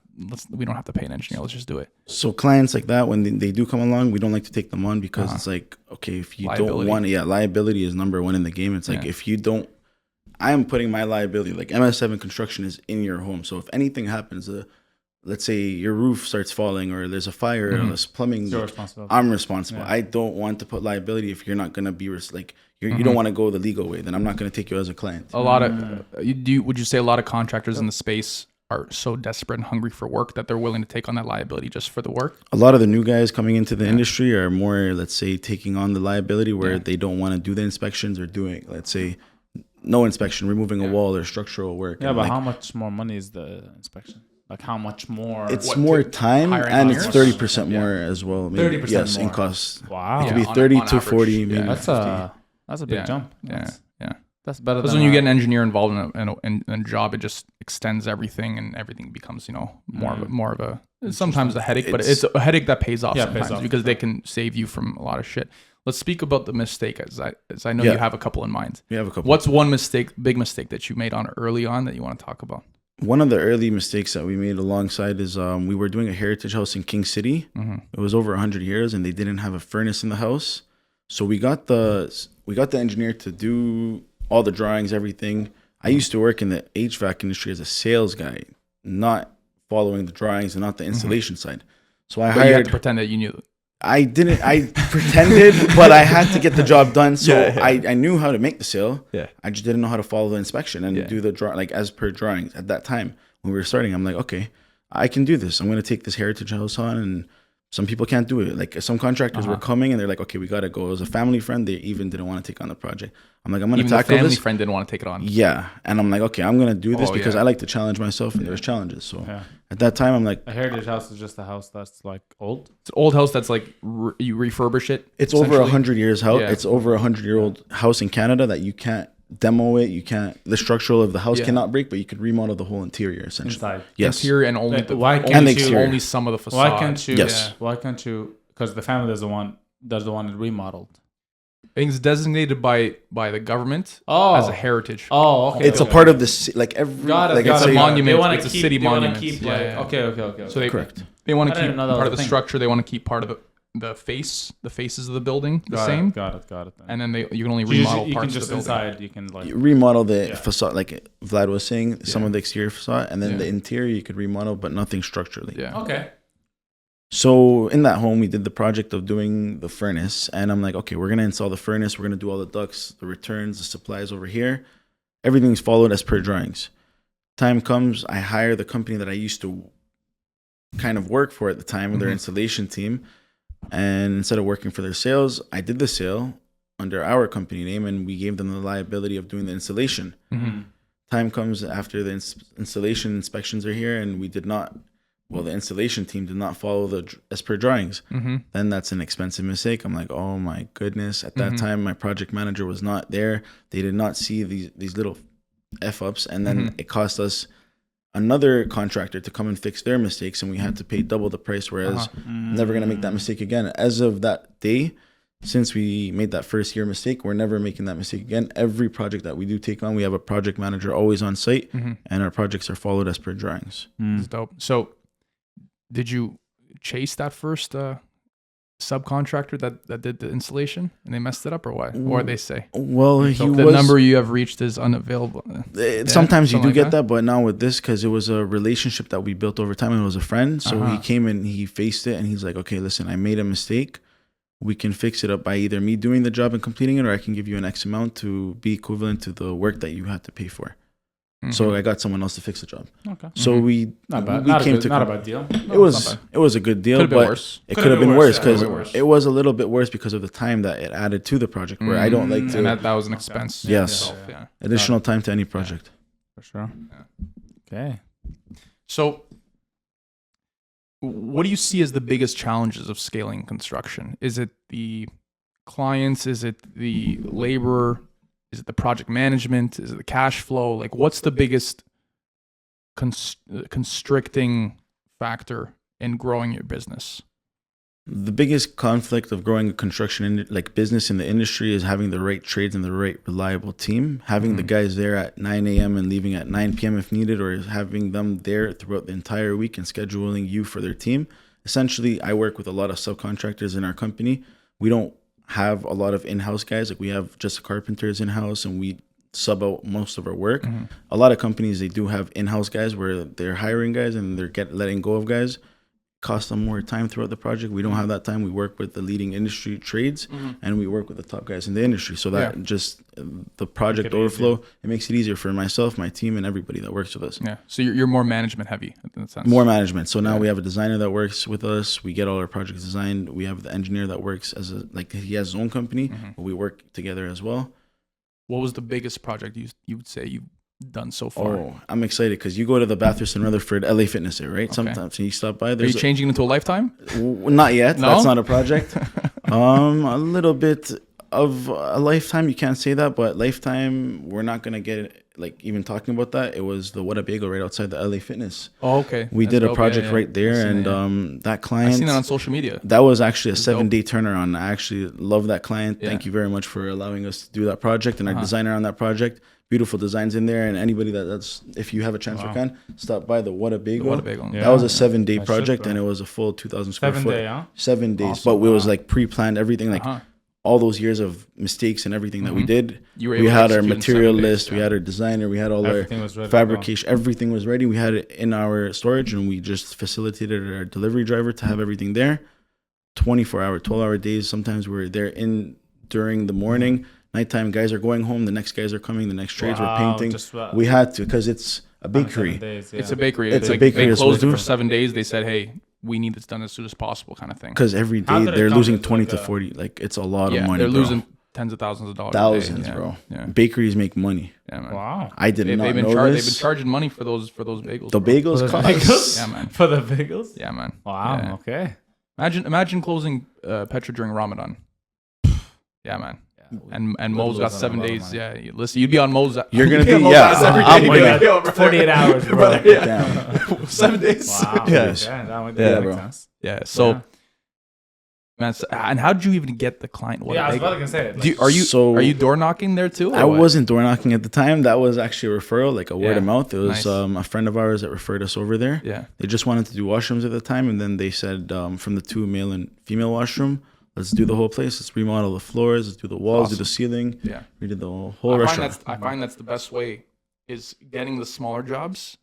Speaker 1: we don't have to pay an engineer. Let's just do it.
Speaker 2: So clients like that, when they do come along, we don't like to take them on because it's like, okay, if you don't
Speaker 1: Liability.
Speaker 2: want, liability is number one in the game. It's like, if you don't, I am putting my liability, like MS7 construction is in your home. So if anything happens, let's say your roof starts falling or there's a fire or there's plumbing,
Speaker 3: It's your responsibility.
Speaker 2: I'm responsible. I don't want to put liability if you're not going to be you don't want to go the legal way. Then I'm not going to take you as a client.
Speaker 1: A lot of, would you say a lot of contractors in the space are so desperate and hungry for work that they're willing to take on that liability just for the work?
Speaker 2: A lot of the new guys coming into the industry are more, let's say, taking on the liability where they don't want to do the inspections or doing, let's say, no inspection, removing a wall or structural work.
Speaker 3: Yeah,
Speaker 2: And
Speaker 3: but
Speaker 2: like,
Speaker 3: how much more money is the inspection? Like how much more?
Speaker 2: it's more time
Speaker 1: hire
Speaker 2: and it's
Speaker 1: engineers?
Speaker 2: 30% more as well. Maybe.
Speaker 3: 30%
Speaker 2: yes, in
Speaker 3: more.
Speaker 2: cost.
Speaker 3: Wow.
Speaker 2: It could be
Speaker 1: on
Speaker 2: 30 to
Speaker 1: average,
Speaker 2: 40,
Speaker 1: yeah.
Speaker 2: maybe
Speaker 3: That's
Speaker 2: 50.
Speaker 3: a big jump.
Speaker 1: Yeah.
Speaker 3: That's better
Speaker 1: Because
Speaker 3: than
Speaker 1: when you get an engineer involved in a job, it just extends everything, and everything becomes more of a sometimes a headache, but it's a headache that pays off sometimes because they can save you from a lot of shit. Let's speak about the mistake, as I know you have a couple in mind.
Speaker 2: We have a couple.
Speaker 1: What's one big mistake that you made early on that you want to talk about?
Speaker 2: One of the early mistakes that we made alongside is we were doing a heritage house in King City. It was over 100 years, and they didn't have a furnace in the house. So we got the engineer to do all the drawings, everything. I used to work in the HVAC industry as a sales guy, not following the drawings and not the installation side. So
Speaker 1: But you had to pretend that you knew.
Speaker 2: I didn't. I pretended, but I had to get the job done. So I knew how to make the sale.
Speaker 1: Yeah.
Speaker 2: I just didn't know how to follow the inspection and do the draw as per drawings. At that time when we were starting, I'm like, okay, I can do this. I'm going to take this heritage house on, and some people can't do it. Like some contractors were coming and they're like, okay, we got to go. It was a family friend. They even didn't want to take on the project. I'm like, I'm going to tackle
Speaker 1: the family
Speaker 2: this.
Speaker 1: friend didn't want to take it on.
Speaker 2: Yeah. And I'm like, okay, I'm going to do this because
Speaker 1: yeah.
Speaker 2: I like to challenge myself, and there's challenges. So at that time, I'm like,
Speaker 3: a heritage house is just a house that's like old.
Speaker 1: It's an old house that's like you refurbish it.
Speaker 2: it's over
Speaker 1: essentially.
Speaker 2: 100 years house.
Speaker 1: Yeah.
Speaker 2: It's over 100-year-old house in Canada that you can't demo it. You can't. The structural of the house
Speaker 1: Yeah.
Speaker 2: cannot break, but you could remodel the whole interior essentially.
Speaker 3: Inside.
Speaker 2: Yes.
Speaker 1: Interior and only the
Speaker 3: Why can't
Speaker 1: only,
Speaker 2: you-
Speaker 1: only some of the facade.
Speaker 3: Why can't you?
Speaker 2: Yes.
Speaker 3: Why can't you? Because the family doesn't want it remodeled.
Speaker 1: I think it's designated by the government
Speaker 3: Oh.
Speaker 1: as a heritage.
Speaker 3: Oh, okay.
Speaker 2: It's a
Speaker 3: okay.
Speaker 2: part of the like every
Speaker 3: Got it.
Speaker 2: like
Speaker 3: got
Speaker 2: it's
Speaker 3: it,
Speaker 1: a
Speaker 2: a
Speaker 3: got it.
Speaker 1: monument,
Speaker 3: They wanna
Speaker 1: it's a
Speaker 3: keep,
Speaker 1: city
Speaker 3: they wanna
Speaker 1: monument.
Speaker 3: keep
Speaker 1: Yeah,
Speaker 3: like,
Speaker 1: yeah.
Speaker 3: okay.
Speaker 1: So they
Speaker 2: correct.
Speaker 1: they want
Speaker 3: I
Speaker 1: to
Speaker 3: didn't
Speaker 1: keep
Speaker 3: know that
Speaker 1: part
Speaker 3: was
Speaker 1: of the
Speaker 3: a thing.
Speaker 1: structure. They want to keep part of the faces of the building the same,
Speaker 3: Got it. Then.
Speaker 1: and then you can only
Speaker 3: So you
Speaker 1: remodel
Speaker 3: can
Speaker 1: parts
Speaker 3: just
Speaker 1: of the building.
Speaker 3: inside. You can like.
Speaker 2: You remodel the
Speaker 3: Yeah.
Speaker 2: facade, like Vlad was saying, some
Speaker 1: Yeah.
Speaker 2: of the exterior facade, and then
Speaker 1: Yeah.
Speaker 2: the interior you could remodel, but nothing structurally.
Speaker 1: Yeah.
Speaker 3: Okay.
Speaker 2: So in that home, we did the project of doing the furnace, and I'm like, okay, we're gonna install the furnace, we're gonna do all the ducts, the returns, the supplies over here. Everything's followed as per drawings. Time comes, I hire the company that I used to kind of work for at the time, with their
Speaker 1: Mhm.
Speaker 2: installation team, and instead of working for their sales, I did the sale under our company name, and we gave them the liability of doing the installation.
Speaker 1: Mhm.
Speaker 2: Time comes after the installation inspections are here, and we did not. Well, the installation team did not follow the as per drawings.
Speaker 1: Mhm.
Speaker 2: Then that's an expensive mistake. I'm like, oh my goodness. At that
Speaker 1: Mhm.
Speaker 2: time, my project manager was not there. They did not see these little f ups, and then
Speaker 1: Mhm.
Speaker 2: it cost us another contractor to come and fix their mistakes, and we had to pay double the price. Whereas never gonna make that mistake again. As of that day, since we made that first year mistake, we're never making that mistake again. Every project that we do take on, we have a project manager always on site,
Speaker 1: Mhm.
Speaker 2: and our projects are followed as per drawings.
Speaker 1: It's dope. So, did you chase that first subcontractor that did the installation and they messed it up, or why? Or they say
Speaker 2: Well, he
Speaker 1: the
Speaker 2: was
Speaker 1: number you have reached is unavailable.
Speaker 2: sometimes you
Speaker 1: something
Speaker 2: do
Speaker 1: like
Speaker 2: get
Speaker 1: that?
Speaker 2: that, but not with this, because it was a relationship that we built over time, and it was a friend. So he
Speaker 1: Uh-huh.
Speaker 2: came and he faced it, and he's like, okay, listen, I made a mistake. We can fix it up by either me doing the job and completing it, or I can give you an X amount to be equivalent to the work that you had to pay for. So I got someone else to fix the job.
Speaker 3: Okay.
Speaker 2: So
Speaker 1: Mhm.
Speaker 2: we
Speaker 3: Not bad.
Speaker 2: we
Speaker 3: Not,
Speaker 2: came
Speaker 3: a good,
Speaker 2: to
Speaker 3: not a bad deal.
Speaker 2: it was a good deal,
Speaker 1: could have been
Speaker 2: but
Speaker 1: worse.
Speaker 2: it could have been worse, because
Speaker 3: yeah, could have been worse.
Speaker 2: it was a little bit worse because of the time that it added to the project. Where I don't like
Speaker 1: And
Speaker 2: to
Speaker 1: that was an expense.
Speaker 2: Yes.
Speaker 1: itself, yeah.
Speaker 2: additional time to any project.
Speaker 3: For sure. Okay.
Speaker 1: So, what do you see as the biggest challenges of scaling construction? Is it the clients? Is it the labor? Is it the project management? Is it the cash flow? Like, what's the biggest constricting factor in growing your business?
Speaker 2: The biggest conflict of growing a construction business in the industry is having the right trades and the right reliable team. Having the guys there at 9 a.m. and leaving at 9 p.m. if needed, or having them there throughout the entire week and scheduling you for their team. Essentially, I work with a lot of subcontractors in our company. We don't have a lot of in-house guys. Like, we have just carpenters in-house, and we sub out most of our work. A lot of companies, they do have in-house guys where they're hiring guys and they're letting go of guys. Cost them more time throughout the project. We don't have that time. We work with the leading industry trades, and we work with the top guys in the industry. So that just the project overflow, it makes it easier for myself, my team, and everybody that works with us.
Speaker 1: Yeah. So you're more management heavy in that sense.
Speaker 2: More management. So now we have a designer that works with us. We get all our projects designed. We have the engineer that works he has his own company, but we work together as well.
Speaker 1: What was the biggest project you would say you've done so far?
Speaker 2: Oh, I'm excited because you go to the Bathurst and Rutherford LA Fitness there, right? Sometimes and you stop by.
Speaker 1: Are you changing into a Lifetime?
Speaker 2: Not yet.
Speaker 1: No?
Speaker 2: That's not a project. A little bit of a Lifetime. You can't say that, but Lifetime, we're not gonna get even talking about that. It was the What a Bagel right outside the LA Fitness.
Speaker 1: Oh, okay.
Speaker 2: We
Speaker 1: That's
Speaker 2: did a
Speaker 1: dope.
Speaker 2: project
Speaker 1: Yeah.
Speaker 2: right there,
Speaker 1: I've seen
Speaker 2: and
Speaker 1: it,
Speaker 2: that
Speaker 1: I've
Speaker 2: client.
Speaker 1: seen that on social media.
Speaker 2: That was actually a
Speaker 1: It's dope.
Speaker 2: 7-day turnaround. I actually love that client.
Speaker 1: Yeah.
Speaker 2: Thank you very much for allowing us to do that project, and our
Speaker 1: Uh-huh.
Speaker 2: designer on that project. Beautiful designs in there, and anybody that's if you have a chance or can stop by the What a Bagel.
Speaker 1: What a Bagel.
Speaker 3: Yeah.
Speaker 2: That was a 7-day
Speaker 3: I should
Speaker 2: project,
Speaker 3: go.
Speaker 2: and it was a full 2,000 square
Speaker 3: 7
Speaker 2: foot.
Speaker 3: day, huh?
Speaker 2: 7 days,
Speaker 1: Awesome.
Speaker 2: but it was
Speaker 3: Wow.
Speaker 2: pre-planned, everything
Speaker 1: Uh-huh.
Speaker 2: all those years of mistakes and everything that we did.
Speaker 1: You were
Speaker 2: We
Speaker 1: able to
Speaker 2: had our
Speaker 1: execute in
Speaker 2: material
Speaker 1: 7 days,
Speaker 2: list, we
Speaker 1: yeah.
Speaker 2: had our designer, we had all
Speaker 3: Everything was
Speaker 2: our
Speaker 3: ready to go.
Speaker 2: fabrication, everything was ready. We had it in our storage, and we just facilitated our delivery driver to have everything there. 24-hour, 12-hour days. Sometimes we're there during the morning. Nighttime, guys are going home. The next guys are coming. The next trades were
Speaker 3: Wow,
Speaker 2: painting.
Speaker 3: just,
Speaker 2: We had to, because it's a bakery.
Speaker 3: 7 days,
Speaker 1: It's
Speaker 3: yeah.
Speaker 1: a bakery.
Speaker 2: It's a
Speaker 1: like
Speaker 2: bakery
Speaker 1: They
Speaker 2: as
Speaker 1: closed
Speaker 2: well.
Speaker 1: it for 7 days. They said, "Hey, we need this done as soon as possible," kind of thing.
Speaker 2: Because every
Speaker 3: How
Speaker 2: day
Speaker 3: did it
Speaker 2: they're
Speaker 3: come
Speaker 2: losing
Speaker 3: into
Speaker 2: 20
Speaker 3: like
Speaker 2: to
Speaker 3: a-
Speaker 2: 40. Like, it's a lot
Speaker 1: Yeah,
Speaker 2: of money,
Speaker 1: they're
Speaker 2: bro.
Speaker 1: losing tens of thousands of dollars. a day.
Speaker 2: Thousands,
Speaker 1: Yeah.
Speaker 2: bro.
Speaker 1: Yeah,
Speaker 2: Bakeries make money.
Speaker 1: yeah, man.
Speaker 3: Wow.
Speaker 2: I did not
Speaker 1: They've been
Speaker 2: know
Speaker 1: they've been
Speaker 2: this.
Speaker 1: charging money for those bagels.
Speaker 2: The
Speaker 1: bro.
Speaker 2: bagels
Speaker 3: For the
Speaker 2: cost.
Speaker 3: bagels?
Speaker 1: Yeah, man.
Speaker 3: For the bagels?
Speaker 1: Yeah, man.
Speaker 3: Wow.
Speaker 1: Yeah.
Speaker 3: Okay.
Speaker 1: Imagine closing Petra during Ramadan. Yeah, man.
Speaker 3: Yeah.
Speaker 1: and
Speaker 3: we
Speaker 1: Mo's got
Speaker 3: lose
Speaker 1: 7
Speaker 3: a lot of
Speaker 1: days.
Speaker 3: money.
Speaker 1: Yeah, listen, you'd be on Mo's.
Speaker 2: You're gonna
Speaker 1: you'd
Speaker 2: be
Speaker 1: on Mo's ass every day.
Speaker 2: I'm
Speaker 1: You'd be
Speaker 2: winning.
Speaker 1: like, "Yo, brother."
Speaker 3: 48 hours, bro.
Speaker 1: Brother, yeah.
Speaker 2: Damn.
Speaker 1: 7 days.
Speaker 3: Wow.
Speaker 1: Yeah.
Speaker 3: Yeah, that would
Speaker 2: Yeah,
Speaker 3: make
Speaker 2: bro.
Speaker 3: sense.
Speaker 1: Yeah. So,
Speaker 3: Yeah.
Speaker 1: man, and how did you even get the client? What
Speaker 3: Yeah, I was
Speaker 1: they-
Speaker 3: about to say.
Speaker 1: Do you- are you
Speaker 2: So-
Speaker 1: are you door knocking there too? or
Speaker 2: I
Speaker 1: what?
Speaker 2: wasn't door knocking at the time. That was actually a referral, like a word
Speaker 1: Yeah.
Speaker 2: of mouth. It was
Speaker 1: Nice.
Speaker 2: a friend of ours that referred us over there.
Speaker 1: Yeah.
Speaker 2: They just wanted to do washrooms at the time, and then they said from the 2 male and female washroom, let's do the whole place. Let's remodel the floors. Let's do the walls. Do the ceiling.
Speaker 1: Yeah.
Speaker 2: We did the whole
Speaker 1: I
Speaker 2: restaurant.
Speaker 1: find that's the best way is getting the smaller jobs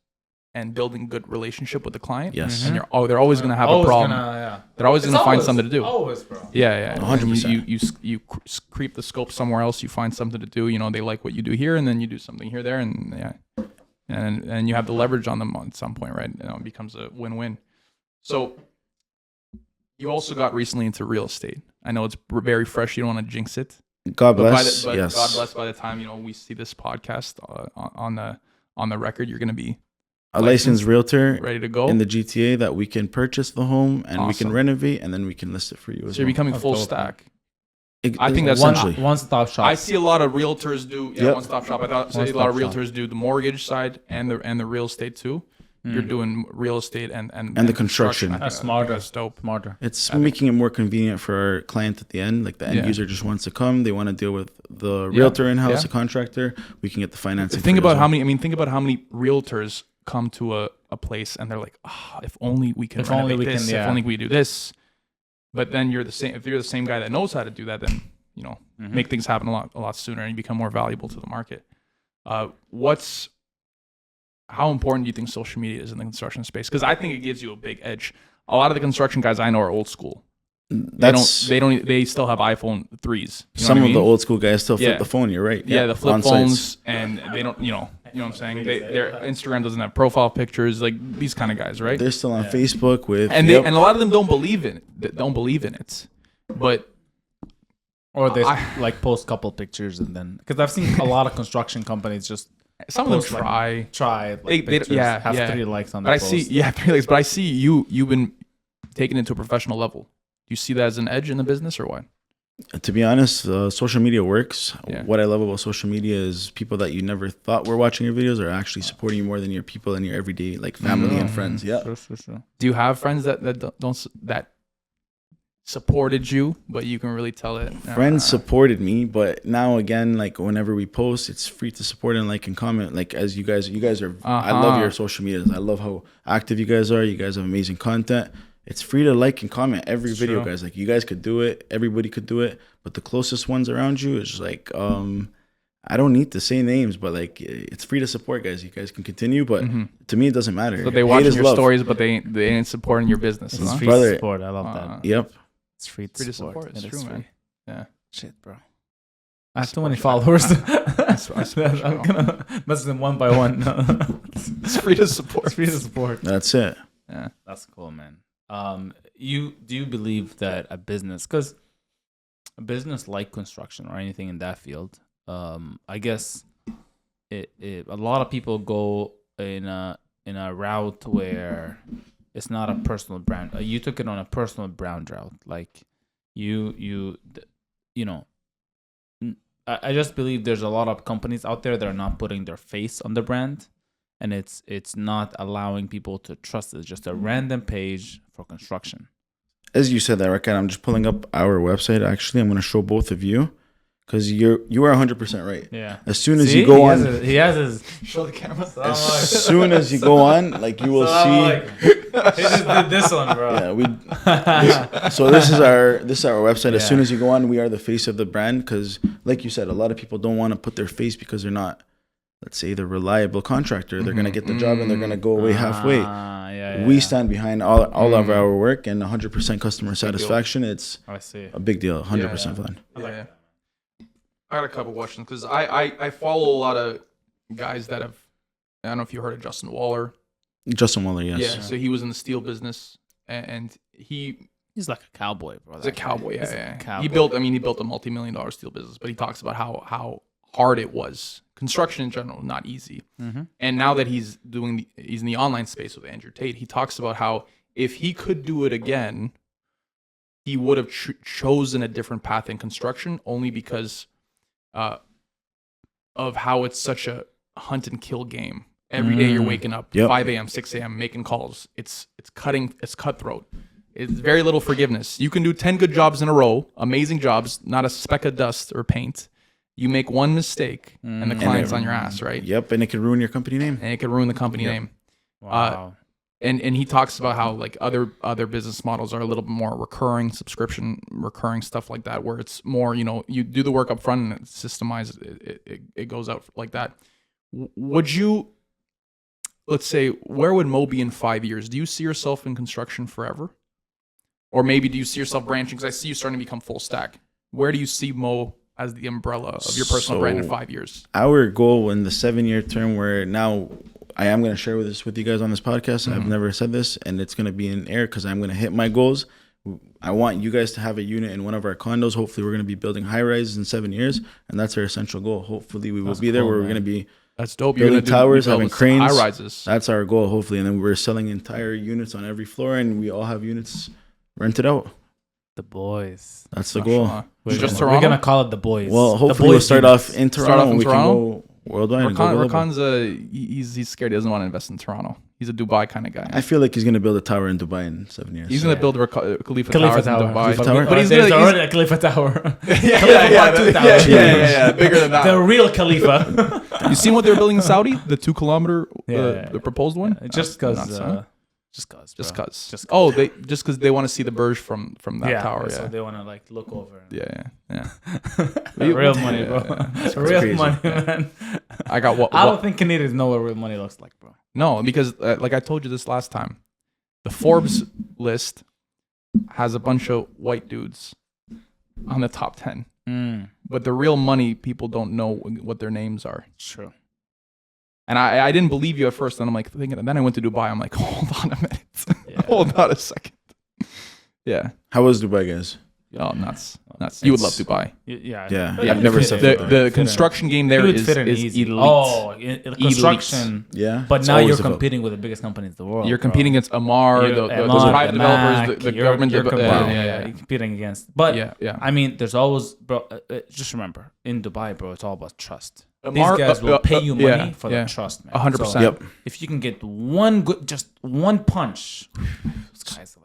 Speaker 1: and building good relationship with the client.
Speaker 2: Yes.
Speaker 1: And they're always going to have a problem. They're always going to find something to do.
Speaker 3: Always, bro.
Speaker 1: Yeah.
Speaker 2: 100%.
Speaker 1: And you creep the scope somewhere else. You find something to do. You know, they like what you do here, and then you do something here, there, and yeah, and you have the leverage on them at some point, right? You know, it becomes a win-win. So you also got recently into real estate. I know it's very fresh. You don't want to jinx it.
Speaker 2: God
Speaker 1: But
Speaker 2: bless.
Speaker 1: but
Speaker 2: Yes.
Speaker 1: God bless. By the time we see this podcast on the record, you're going to be
Speaker 2: A licensed realtor
Speaker 1: ready to go.
Speaker 2: in the GTA that we can purchase the home and we can
Speaker 1: Awesome.
Speaker 2: renovate and then we can list it for you as
Speaker 1: So you're
Speaker 2: well.
Speaker 1: becoming
Speaker 3: That's
Speaker 1: full
Speaker 3: dope,
Speaker 1: stack.
Speaker 2: It-
Speaker 1: I think that's
Speaker 2: essentially.
Speaker 3: One-stop shop.
Speaker 1: I see a lot of realtors do
Speaker 2: Yep.
Speaker 1: one-stop shop. I thought see a
Speaker 3: One-stop
Speaker 1: lot of
Speaker 3: shop.
Speaker 1: realtors do the mortgage side and the real estate too. You're doing real estate and
Speaker 2: the construction.
Speaker 1: I think
Speaker 3: That's smarter.
Speaker 1: That's dope.
Speaker 3: Smarter.
Speaker 2: It's making it more convenient for our client at the end. Like the end
Speaker 1: Yeah.
Speaker 2: user just wants to come. They want to deal with the realtor in-house,
Speaker 1: Yeah.
Speaker 2: the contractor. We can get the financing.
Speaker 1: Think
Speaker 2: for it
Speaker 1: about
Speaker 2: as
Speaker 1: how
Speaker 2: well.
Speaker 1: many. I mean, think about how many realtors come to a place and they're like, if only we can
Speaker 3: If only
Speaker 1: renovate
Speaker 3: we
Speaker 1: this.
Speaker 3: can, yeah.
Speaker 1: If only we do this. But then you're the same. If you're the same guy that knows how to do that, then you know make things happen a lot sooner and you become more valuable to the market. How important do you think social media is in the construction space? Because I think it gives you a big edge. A lot of the construction guys I know are old school.
Speaker 2: That's
Speaker 1: They still have iPhone 3s. You know
Speaker 2: some
Speaker 1: what I
Speaker 2: of the
Speaker 1: mean?
Speaker 2: old school guys still flip
Speaker 1: Yeah.
Speaker 2: the phone. You're right.
Speaker 1: Yeah, the flip
Speaker 2: on sites.
Speaker 1: phones, and they don't, you know what I'm saying? Their Instagram doesn't have profile pictures, like these kind of guys, right?
Speaker 2: They're still on Facebook with
Speaker 1: And
Speaker 2: yep.
Speaker 1: and a lot of them don't believe in it. But
Speaker 3: Or they
Speaker 1: I-
Speaker 3: like post couple pictures and then because I've seen a lot of construction companies just
Speaker 1: some of them
Speaker 3: Post, like,
Speaker 1: try.
Speaker 3: try like,
Speaker 1: They-
Speaker 3: pictures,
Speaker 1: yeah,
Speaker 3: have
Speaker 1: yeah.
Speaker 3: 3 likes on
Speaker 1: But
Speaker 3: the
Speaker 1: I
Speaker 3: post.
Speaker 1: see, 3 likes. But I see you've been taking it to a professional level. Do you see that as an edge in the business or what?
Speaker 2: To be honest, social media works.
Speaker 1: Yeah.
Speaker 2: What I love about social media is people that you never thought were watching your videos are actually supporting you more than your people in your everyday, like family and friends. Yeah.
Speaker 3: Sure.
Speaker 1: Do you have friends that that supported you, but you can really tell it?
Speaker 2: Friends supported me, but now again, like whenever we post, it's free to support and like and comment. Like as you guys are. I love your social medias. I love how active you guys are. You guys have amazing content. It's free to like and comment every video, guys. Like you guys could do it. Everybody could do it. But the closest ones around you is like, I don't need to say names, but like it's free to support, guys. You guys can continue, but to me it doesn't matter.
Speaker 1: So they
Speaker 2: Hate
Speaker 1: watch
Speaker 2: is
Speaker 1: your
Speaker 2: love.
Speaker 1: stories, but they ain't supporting your business.
Speaker 3: It's
Speaker 1: huh?
Speaker 3: free
Speaker 2: Brother.
Speaker 3: support. I love that.
Speaker 2: Yep.
Speaker 3: It's free
Speaker 1: Free to
Speaker 3: support.
Speaker 1: support. It's
Speaker 3: It
Speaker 1: true,
Speaker 3: is
Speaker 1: man.
Speaker 3: free.
Speaker 1: Yeah.
Speaker 3: Shit, bro. I have too many
Speaker 1: support
Speaker 3: followers.
Speaker 1: I support you,
Speaker 3: I'm
Speaker 1: bro.
Speaker 3: gonna message them one by one.
Speaker 1: It's free to support.
Speaker 3: It's free to support.
Speaker 2: That's it.
Speaker 1: Yeah.
Speaker 3: That's cool, man. Do you believe that a business like construction or anything in that field, I guess a lot of people go in a route where it's not a personal brand. You took it on a personal brand route, like you know. I just believe there's a lot of companies out there that are not putting their face on the brand, and it's not allowing people to trust it. It's just a random page for construction.
Speaker 2: As you said that, Rakan, I'm just pulling up our website. Actually, I'm going to show both of you because you are 100% right.
Speaker 3: Yeah.
Speaker 2: As soon as
Speaker 3: See?
Speaker 2: you go on,
Speaker 3: he has his.
Speaker 1: Show the camera.
Speaker 2: as soon as you go on, like you will see.
Speaker 3: He just did this one, bro.
Speaker 2: Yeah, so this is our website. As
Speaker 3: Yeah.
Speaker 2: soon as you go on, we are the face of the brand because, like you said, a lot of people don't want to put their face because they're not, let's say, the reliable contractor. They're gonna get the job and they're gonna go away halfway. We stand behind all of our work and 100% customer satisfaction. It's
Speaker 3: I see.
Speaker 2: a big deal. 100% fun.
Speaker 1: Yeah. I got a couple questions because I follow a lot of guys that have. I don't know if you heard of Justin Waller.
Speaker 2: Justin Waller, yes.
Speaker 1: Yeah. So he was in the steel business, and he's
Speaker 3: He's like a cowboy, bro.
Speaker 1: a cowboy.
Speaker 3: He's
Speaker 1: Yeah.
Speaker 3: a cowboy.
Speaker 1: He built a multi-million-dollar steel business, but he talks about how hard it was. Construction in general, not easy.
Speaker 3: Mm-hmm.
Speaker 1: And now that he's in the online space with Andrew Tate, he talks about how if he could do it again, he would have chosen a different path in construction only because of how it's such a hunt and kill game. Every day you're waking up 5 a.m., 6 a.m., making calls. It's cutthroat. It's very little forgiveness. You can do 10 good jobs in a row, amazing jobs, not a speck of dust or paint. You make one mistake and the client's on your ass, right?
Speaker 2: Yep, and it could ruin your company name.
Speaker 1: And it could ruin the company name.
Speaker 3: Wow.
Speaker 1: And he talks about how like other business models are a little bit more recurring, subscription, recurring stuff like that, where it's more, you do the work up front and it's systemized. It goes out like that. Would you, let's say, where would Mo be in 5 years? Do you see yourself in construction forever? Or maybe do you see yourself branching? Because I see you starting to become full stack. Where do you see Mo as the umbrella of your personal brand in 5 years?
Speaker 2: Our goal in the 7-year term, where now I am going to share this with you guys on this podcast. I've never said this, and it's going to be in air because I'm going to hit my goals. I want you guys to have a unit in one of our condos. Hopefully, we're going to be building high rises in 7 years, and that's our essential goal. Hopefully, we will be there where we're going to be
Speaker 1: That's dope.
Speaker 2: building towers, having cranes,
Speaker 1: high rises.
Speaker 2: That's our goal, hopefully. And then we're selling entire units on every floor, and we all have units rented out.
Speaker 3: The boys.
Speaker 2: That's the goal.
Speaker 3: We're
Speaker 1: Toronto?
Speaker 3: We're gonna call it the boys.
Speaker 2: Well,
Speaker 3: The
Speaker 2: hopefully,
Speaker 3: boys
Speaker 2: we'll start
Speaker 3: units.
Speaker 2: off in Toronto, and we can go worldwide. and go global.
Speaker 1: Rakan's he's scared. He doesn't want to invest in Toronto. He's a Dubai kind of guy.
Speaker 2: I feel like he's going to build a tower in Dubai in 7 years.
Speaker 1: He's gonna build a Khalifa
Speaker 3: Khalifa
Speaker 1: Towers in
Speaker 3: Tower.
Speaker 1: Dubai.
Speaker 2: Khalifa Tower?
Speaker 1: But he's
Speaker 3: There's
Speaker 1: gonna
Speaker 3: already a Khalifa Tower.
Speaker 1: yeah, bigger than that.
Speaker 3: The real Khalifa.
Speaker 1: You seen what they're building in Saudi? The 2 kilometer, the proposed one.
Speaker 3: Just
Speaker 1: Nuts,
Speaker 3: because.
Speaker 1: huh?
Speaker 3: Just cause.
Speaker 1: Just
Speaker 3: bro.
Speaker 1: cause.
Speaker 3: Just
Speaker 1: Oh, they just because they want to see the Burj from that tower.
Speaker 3: So
Speaker 1: Yeah.
Speaker 3: they want to like look over.
Speaker 1: Yeah.
Speaker 3: Real money, bro. Real
Speaker 2: crazy.
Speaker 3: money, man.
Speaker 1: I got what?
Speaker 3: I don't think Canadians know what real money looks like, bro.
Speaker 1: No, because like I told you this last time, the Forbes list has a bunch of white dudes on the top 10, but the real money people don't know what their names are.
Speaker 3: True.
Speaker 1: And I didn't believe you at first, and I'm like thinking. And then I went to Dubai. I'm like, hold on a minute, hold on a second. Yeah.
Speaker 2: How was Dubai, guys?
Speaker 1: Oh, nuts. You would love Dubai.
Speaker 3: Yeah.
Speaker 2: Yeah,
Speaker 1: Yeah,
Speaker 2: I've never said that.
Speaker 1: The construction game there is elite.
Speaker 3: Oh, in construction.
Speaker 2: Yeah.
Speaker 3: But
Speaker 2: It's
Speaker 3: now
Speaker 2: always
Speaker 3: you're
Speaker 2: about-
Speaker 3: competing with the biggest companies in the world.
Speaker 1: You're competing against Amar, the private developers, the government.
Speaker 3: You're competing against. But
Speaker 1: yeah.
Speaker 3: I mean, there's always, bro. Just remember, in Dubai, bro, it's all about trust.
Speaker 1: Amar-
Speaker 3: These guys will pay you money for
Speaker 1: yeah.
Speaker 3: the trust, man.
Speaker 1: 100%.
Speaker 3: So
Speaker 2: Yep.
Speaker 3: if you can get just one punch.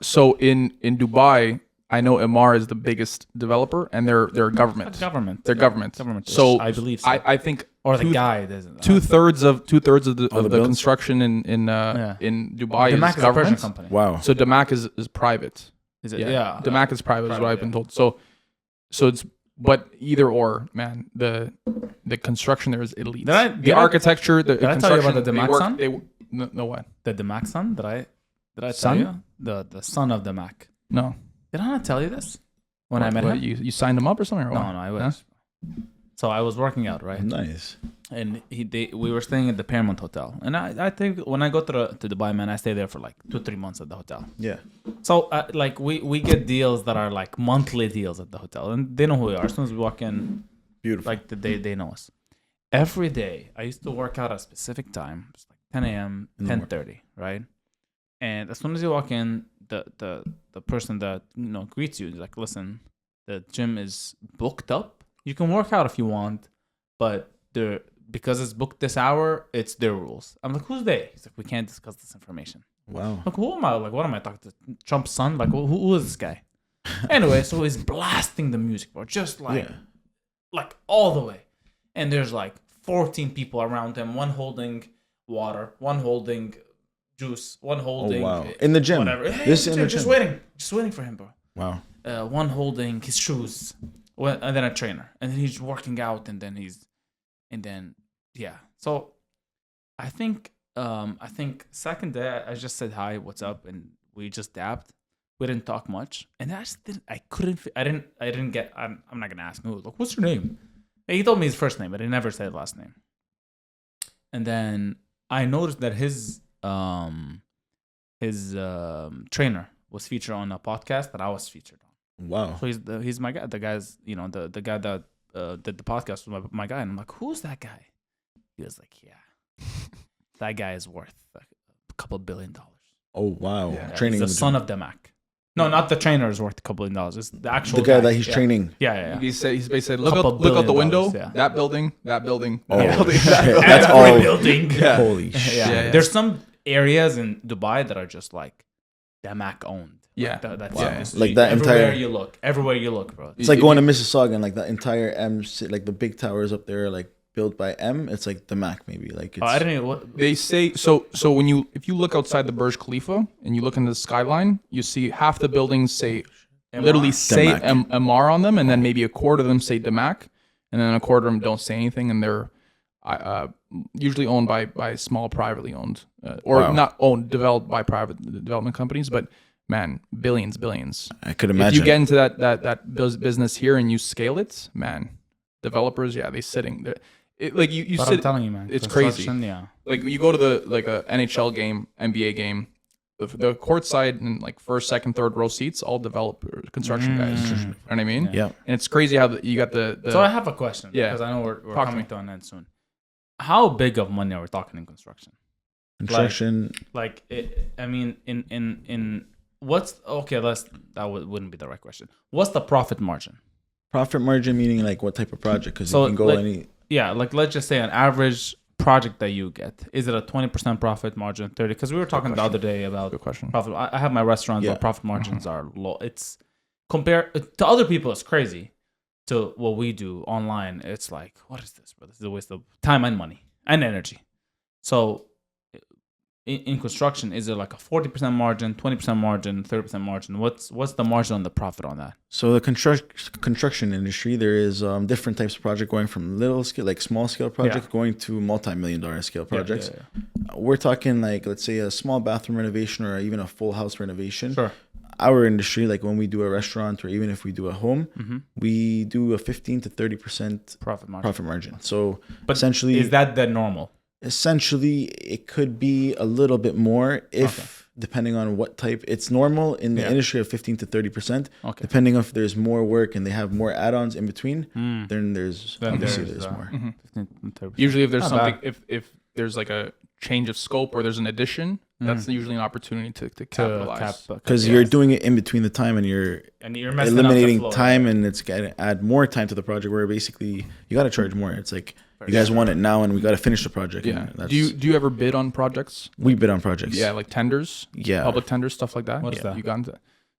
Speaker 1: So in Dubai, I know Amar is the biggest developer, and they're government.
Speaker 3: Government.
Speaker 1: They're government.
Speaker 3: Government.
Speaker 1: So
Speaker 3: I believe so.
Speaker 1: I think
Speaker 3: Or the guy doesn't.
Speaker 1: two-thirds of the
Speaker 2: builds?
Speaker 1: construction in Dubai
Speaker 3: the
Speaker 1: is
Speaker 3: Mac is a Persian
Speaker 1: government.
Speaker 3: company.
Speaker 2: Wow.
Speaker 1: So Damac is private.
Speaker 3: Is it?
Speaker 1: Yeah,
Speaker 3: Yeah.
Speaker 1: Damac is private, is what I've been told. So it's but either or, man. The construction there is elite. The architecture, the
Speaker 3: did I
Speaker 1: construction.
Speaker 3: tell you about the Damac son?
Speaker 1: No what?
Speaker 3: The Mac son? Did I tell
Speaker 1: Son?
Speaker 3: you? The son of the Mac.
Speaker 1: No.
Speaker 3: Did I not tell you this? When I met
Speaker 1: What,
Speaker 3: him?
Speaker 1: you signed them up or something? Or
Speaker 3: No,
Speaker 1: what?
Speaker 3: I wish. So I was working out, right?
Speaker 2: Nice.
Speaker 3: And we were staying at the Paramount Hotel. And I think when I go to Dubai, man, I stay there for like 2-3 months at the hotel.
Speaker 2: Yeah.
Speaker 3: So like we get deals that are like monthly deals at the hotel, and they know who we are. As soon as we walk in,
Speaker 2: Beautiful.
Speaker 3: like they know us. Every day, I used to work out at a specific time. It's like 10 a.m., 10:30, right? And as soon as you walk in, the person that greets you is like, listen, the gym is booked up. You can work out if you want, but because it's booked this hour, it's their rules. I'm like, who's they? He's like, we can't discuss this information.
Speaker 2: Wow.
Speaker 3: Like, who am I? Like, what am I talking to? Trump's son? Like, who is this guy? Anyway, so he's blasting the music, bro, just like all the way. And there's like 14 people around him, one holding water, one holding juice, one holding
Speaker 2: In the gym.
Speaker 3: whatever. Hey,
Speaker 2: This in the
Speaker 3: just
Speaker 2: gym.
Speaker 3: waiting for him, bro.
Speaker 2: Wow.
Speaker 3: One holding his shoes, and then a trainer, and then he's working out, and then yeah. So I think second day I just said hi, what's up, and we just dabbed. We didn't talk much, and I just didn't. I didn't get. I'm not gonna ask him. Like, what's your name? He told me his first name, but he never said last name. And then I noticed that his trainer was featured on a podcast that I was featured on.
Speaker 2: Wow.
Speaker 3: So he's my guy. The guy's the guy that did the podcast was my guy, and I'm like, who's that guy? He was like, yeah, that guy is worth a couple $1 billion.
Speaker 2: Oh wow.
Speaker 1: Yeah.
Speaker 2: Training
Speaker 3: He's
Speaker 2: in
Speaker 3: the
Speaker 2: the
Speaker 3: son
Speaker 2: gym.
Speaker 3: of Damac. No, not the trainer is worth $2 billion. It's the actual
Speaker 2: The guy that he's
Speaker 3: yeah.
Speaker 2: training.
Speaker 3: Yeah.
Speaker 1: He basically said, look
Speaker 3: Couple
Speaker 1: out the window,
Speaker 3: billion dollars, yeah.
Speaker 1: that building, that building,
Speaker 2: Oh,
Speaker 1: that building.
Speaker 2: shit.
Speaker 1: That building.
Speaker 2: That's
Speaker 3: Every
Speaker 2: all.
Speaker 3: building.
Speaker 1: Yeah.
Speaker 2: Holy
Speaker 3: Yeah.
Speaker 2: shit.
Speaker 1: Yeah.
Speaker 3: There's some areas in Dubai that are just like Damac owned.
Speaker 1: Yeah.
Speaker 3: That's
Speaker 1: Wow.
Speaker 3: it.
Speaker 2: Like that
Speaker 3: everywhere
Speaker 2: entire-
Speaker 3: everywhere you look, bro.
Speaker 2: It's like going to Mississauga and like the entire like the big towers up there, like built by M. It's like the Mac maybe. Like it's,
Speaker 3: I don't know what.
Speaker 1: They say so when if you look outside the Burj Khalifa and you look in the skyline, you see half the buildings say literally say
Speaker 2: Damac.
Speaker 1: MR on them, and then maybe a quarter of them say Damac, and then a quarter of them don't say anything, and they're usually owned by small privately owned or
Speaker 2: Wow.
Speaker 1: not owned, developed by private development companies, but man, billions.
Speaker 2: I could
Speaker 1: If
Speaker 2: imagine.
Speaker 1: you get into that business here and you scale it, man, developers, yeah, they sitting there. Like you
Speaker 3: But
Speaker 1: sit.
Speaker 3: I'm telling you, man,
Speaker 1: it's crazy.
Speaker 3: construction, Yeah.
Speaker 1: Like you go to a NHL game, NBA game, the court side and like first, second, third row seats, all developer construction guys. You know what I mean?
Speaker 2: Yeah.
Speaker 1: And it's crazy how you got the
Speaker 3: So I have a question.
Speaker 1: Yeah.
Speaker 3: Because I know we're
Speaker 1: Talk to
Speaker 3: coming
Speaker 1: me.
Speaker 3: to an end soon. How big of money are we talking in construction?
Speaker 2: Construction.
Speaker 3: Like, I mean, in what's okay? Wouldn't be the right question. What's the profit margin?
Speaker 2: Profit margin meaning like what type of project? Because
Speaker 3: So,
Speaker 2: you can go
Speaker 3: like-
Speaker 2: any.
Speaker 3: Yeah, like let's just say an average project that you get, is it a 20% profit margin, 30? Because we were talking the other day about
Speaker 1: good question.
Speaker 3: profit. I have my restaurant,
Speaker 2: Yeah.
Speaker 3: but profit margins are low. It's compared to other people, it's crazy. To what we do online, it's like, what is this, bro? This is a waste of time and money and energy. So in construction, is it like a 40% margin, 20% margin, 30% margin? What's the margin on the profit on that?
Speaker 2: So the construction industry, there is different types of project going from little scale, like small scale project, going to multi-million-dollar scale projects.
Speaker 3: Yeah.
Speaker 2: We're talking like, let's say a small bathroom renovation or even a full house renovation.
Speaker 3: Sure.
Speaker 2: Our industry, like when we do a restaurant or even if we do a home,
Speaker 3: Mm-hmm.
Speaker 2: we do a 15 to 30%
Speaker 3: Profit margin.
Speaker 2: profit margin. So
Speaker 3: But
Speaker 2: essentially,
Speaker 3: is that the normal?
Speaker 2: essentially it could be a little bit more if depending on what type. It's normal in the
Speaker 3: Yeah.
Speaker 2: industry of 15 to 30%.
Speaker 3: Okay.
Speaker 2: Depending if there's more work and they have more add-ons in between, then there's
Speaker 3: Then
Speaker 2: obviously
Speaker 3: there's,
Speaker 2: there's more.
Speaker 3: 15%.
Speaker 1: Usually, if there's
Speaker 3: Not
Speaker 1: something,
Speaker 3: bad.
Speaker 1: if there's like a change of scope or there's an addition, that's usually an opportunity to capitalize.
Speaker 2: Because you're doing it in between the time and you're
Speaker 3: and you're messing up the
Speaker 2: eliminating
Speaker 3: flow.
Speaker 2: time and it's gonna add more time to the project where basically you got to charge more. It's like you guys want it now and we got to finish the project.
Speaker 1: Yeah.
Speaker 2: And that's,
Speaker 1: Do you ever bid on projects?
Speaker 2: we bid on projects.
Speaker 1: Yeah, like tenders,
Speaker 2: Yeah.
Speaker 1: public tenders, stuff like that.
Speaker 3: What is
Speaker 1: Yeah.
Speaker 3: that?
Speaker 1: You got into.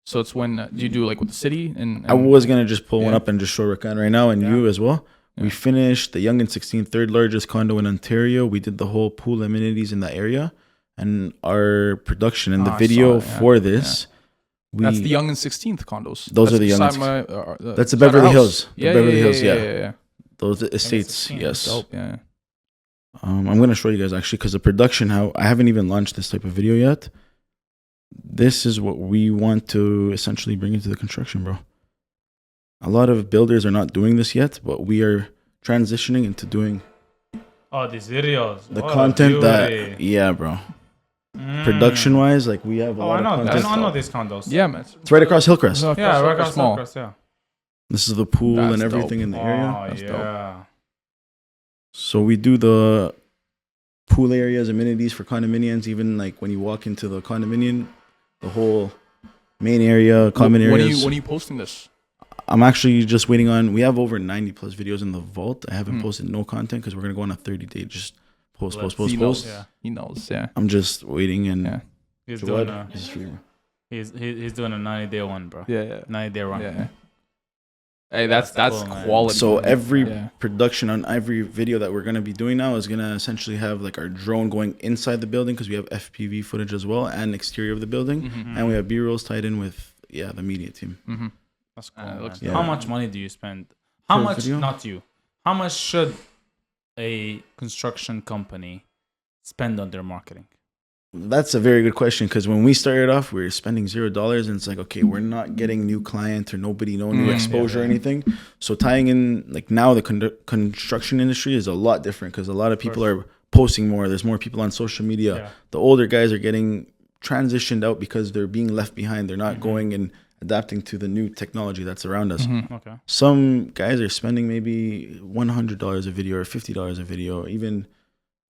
Speaker 1: So it's when do you do like with the city and
Speaker 2: I was gonna just pull one
Speaker 1: Yeah.
Speaker 2: up and just show Rakan right now and you as well. We finished the Yonge and 16, third largest condo in Ontario. We did the whole pool amenities in that area, and our production and the
Speaker 1: I saw
Speaker 2: video
Speaker 1: it, yeah.
Speaker 2: for this. We,
Speaker 1: that's the Yonge and 16th condos.
Speaker 2: Those are the Yonge and
Speaker 1: beside
Speaker 2: That's the
Speaker 1: beside our
Speaker 2: Beverly
Speaker 1: house.
Speaker 2: Hills. The
Speaker 1: Yeah,
Speaker 2: Beverly
Speaker 1: yeah,
Speaker 2: Hills,
Speaker 1: yeah,
Speaker 2: yeah.
Speaker 1: yeah, yeah.
Speaker 2: those estates.
Speaker 3: 16,
Speaker 2: Yes.
Speaker 1: Dope, yeah.
Speaker 2: I'm gonna show you guys actually because the production. How I haven't even launched this type of video yet. This is what we want to essentially bring into the construction, bro. A lot of builders are not doing this yet, but we are transitioning into doing
Speaker 3: Oh, these videos.
Speaker 2: the
Speaker 3: What a
Speaker 2: content that,
Speaker 3: beauty.
Speaker 2: yeah, bro. Production wise, like we have a
Speaker 3: Oh,
Speaker 2: lot
Speaker 3: I know.
Speaker 2: of
Speaker 3: I
Speaker 2: content.
Speaker 3: know, I know these condos.
Speaker 1: Yeah, man.
Speaker 2: It's right across Hillcrest.
Speaker 3: Yeah, right
Speaker 1: across
Speaker 3: across
Speaker 1: small.
Speaker 3: Hillcrest, yeah.
Speaker 2: This is the pool
Speaker 1: That's
Speaker 2: and everything
Speaker 1: dope.
Speaker 2: in the area.
Speaker 3: Oh,
Speaker 1: That's
Speaker 3: yeah.
Speaker 2: So we do the pool areas, amenities for condominiums. Even like when you walk into the condominium, the whole main area, common
Speaker 1: When
Speaker 2: areas.
Speaker 1: are you posting this?
Speaker 2: I'm actually just waiting on. We have over 90 plus videos in the vault. I haven't posted no content because we're gonna go on a 30-day just post.
Speaker 1: He knows.
Speaker 3: Yeah.
Speaker 1: He knows. Yeah.
Speaker 2: I'm just waiting and.
Speaker 1: Yeah.
Speaker 3: He's
Speaker 2: So
Speaker 3: doing
Speaker 2: what?
Speaker 3: a
Speaker 2: This is free.
Speaker 3: he's doing a 90-day one, bro.
Speaker 1: Yeah.
Speaker 3: 90-day run.
Speaker 1: Yeah. Hey, that's
Speaker 3: cool, man.
Speaker 1: quality.
Speaker 2: So
Speaker 1: man.
Speaker 2: every
Speaker 1: Yeah.
Speaker 2: production on every video that we're gonna be doing now is gonna essentially have like our drone going inside the building because we have FPV footage as well and exterior of the building, and we have B-rolls tied in with the media team.
Speaker 1: Mm-hmm.
Speaker 3: That's cool.
Speaker 1: it
Speaker 3: Man.
Speaker 1: looks
Speaker 2: dope.
Speaker 3: How much money do you spend? How
Speaker 2: Per
Speaker 3: much?
Speaker 2: video?
Speaker 3: Not you. How much should a construction company spend on their marketing?
Speaker 2: That's a very good question because when we started off, we were spending $0, and it's like, okay, we're not getting new clients or no new exposure or anything. So tying in like now the construction industry is a lot different because a lot of people are posting more. There's more people on social media.
Speaker 3: Yeah.
Speaker 2: The older guys are getting transitioned out because they're being left behind. They're not going and adapting to the new technology that's around us.
Speaker 3: Okay.
Speaker 2: Some guys are spending maybe $100 a video or $50 a video, even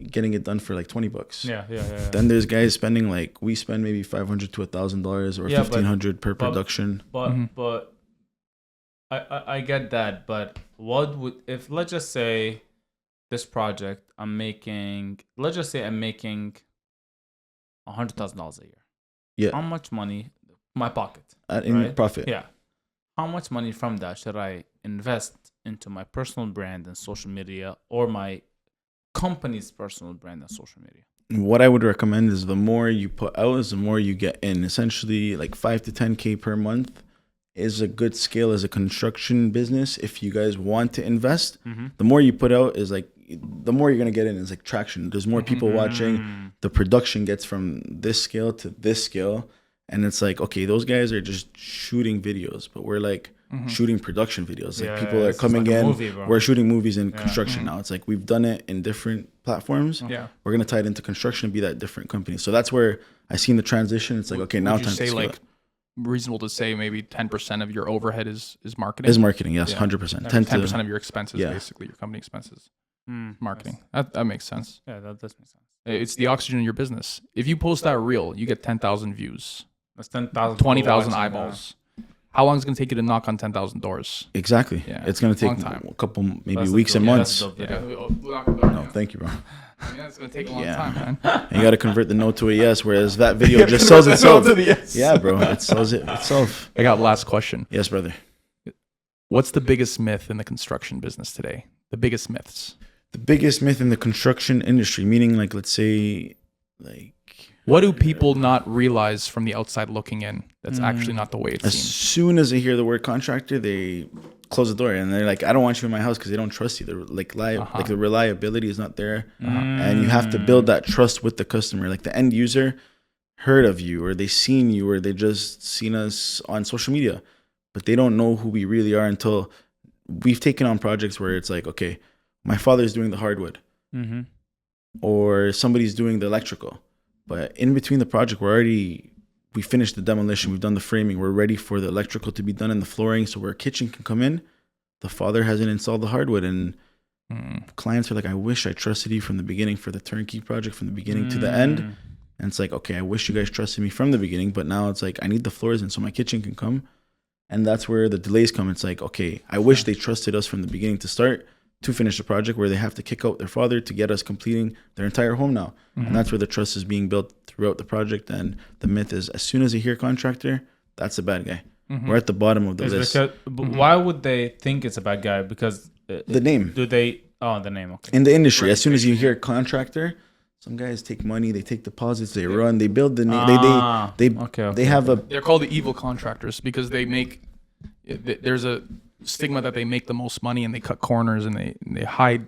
Speaker 2: getting it done for like $20.
Speaker 3: Yeah.
Speaker 2: Then there's guys spending like, we spend maybe $500 to $1,000 or $1,500 per production.
Speaker 3: But I get that. But what would, if let's just say this project let's just say I'm making $100,000 a year.
Speaker 2: Yeah.
Speaker 3: How much money, my pocket,
Speaker 2: In profit.
Speaker 3: Yeah. How much money from that should I invest into my personal brand and social media, or my company's personal brand and social media?
Speaker 2: What I would recommend is the more you put out is the more you get in. Essentially, like 5 to 10K per month is a good scale as a construction business. If you guys want to invest, the more you put out is like, the more you're going to get in is like traction. There's more people watching. The production gets from this scale to this scale. And it's like, okay, those guys are just shooting videos, but we're like shooting production videos. Like people are coming in. Movie, we're shooting movies in construction now. It's like we've done it in different platforms.
Speaker 1: Yeah,
Speaker 2: we're gonna tie it into construction and be that different company. So that's where I seen the transition. It's like, okay, now
Speaker 1: time to say like reasonable to say maybe 10% of your overhead is marketing.
Speaker 2: Is marketing? Yes, 100%.
Speaker 1: 10% of your expenses, basically your company expenses. Marketing.
Speaker 3: Yes.
Speaker 1: That makes sense.
Speaker 3: Yeah, that does make sense.
Speaker 1: It's the oxygen in your business. If you post that reel, you get 10,000 views.
Speaker 3: That's 10,000.
Speaker 1: 20,000 eyeballs. How long is it going to take you to knock on 10,000 doors?
Speaker 2: Exactly. Yeah. It's going to take a couple, maybe weeks and months. No, thank you, bro.
Speaker 1: Yeah, it's going to take a long time, man.
Speaker 2: You got to convert the no to a yes, whereas that video just sells itself. Yeah, bro. It sells it itself.
Speaker 1: I got last question.
Speaker 2: Yes, brother.
Speaker 1: What's the biggest myth in the construction business today? The biggest myths.
Speaker 2: The biggest myth in the construction industry, meaning like, let's say, like,
Speaker 1: what do people not realize from the outside looking in that's actually not the way it
Speaker 2: as
Speaker 1: seems?
Speaker 2: As soon as they hear the word contractor, they close the door and they're like, I don't want you in my house because they don't trust you. They're like, like the reliability is not there. And you have to build that trust with the customer. Like the end user heard of you, or they seen you, or they just seen us on social media, but they don't know who we really are until we've taken on projects where it's like, okay, my father's doing the hardwood or somebody's doing the electrical. But in between the project, we finished the demolition. We've done the framing. We're ready for the electrical to be done in the flooring. So where a kitchen can come in, the father hasn't installed the hardwood. And clients are like, I wish I trusted you from the beginning for the turnkey project from the beginning to the end. And it's like, okay, I wish you guys trusted me from the beginning. But now it's like, I need the floors in so my kitchen can come. And that's where the delays come. It's like, okay, I wish they trusted us from the beginning to start to finish the project, where they have to kick out their father to get us completing their entire home now. And that's where the trust is being built throughout the project. And the myth is, as soon as you hear contractor, that's a bad guy. We're at the bottom of the list.
Speaker 3: Why would they think it's a bad guy? Because
Speaker 2: the name.
Speaker 3: Do they? Oh, the name. Okay.
Speaker 2: In the industry, as soon as you hear contractor, some guys take money, they take deposits, they run, they build the name. They have a.
Speaker 1: They're called the evil contractors because they make. There's a stigma that they make the most money and they cut corners and they hide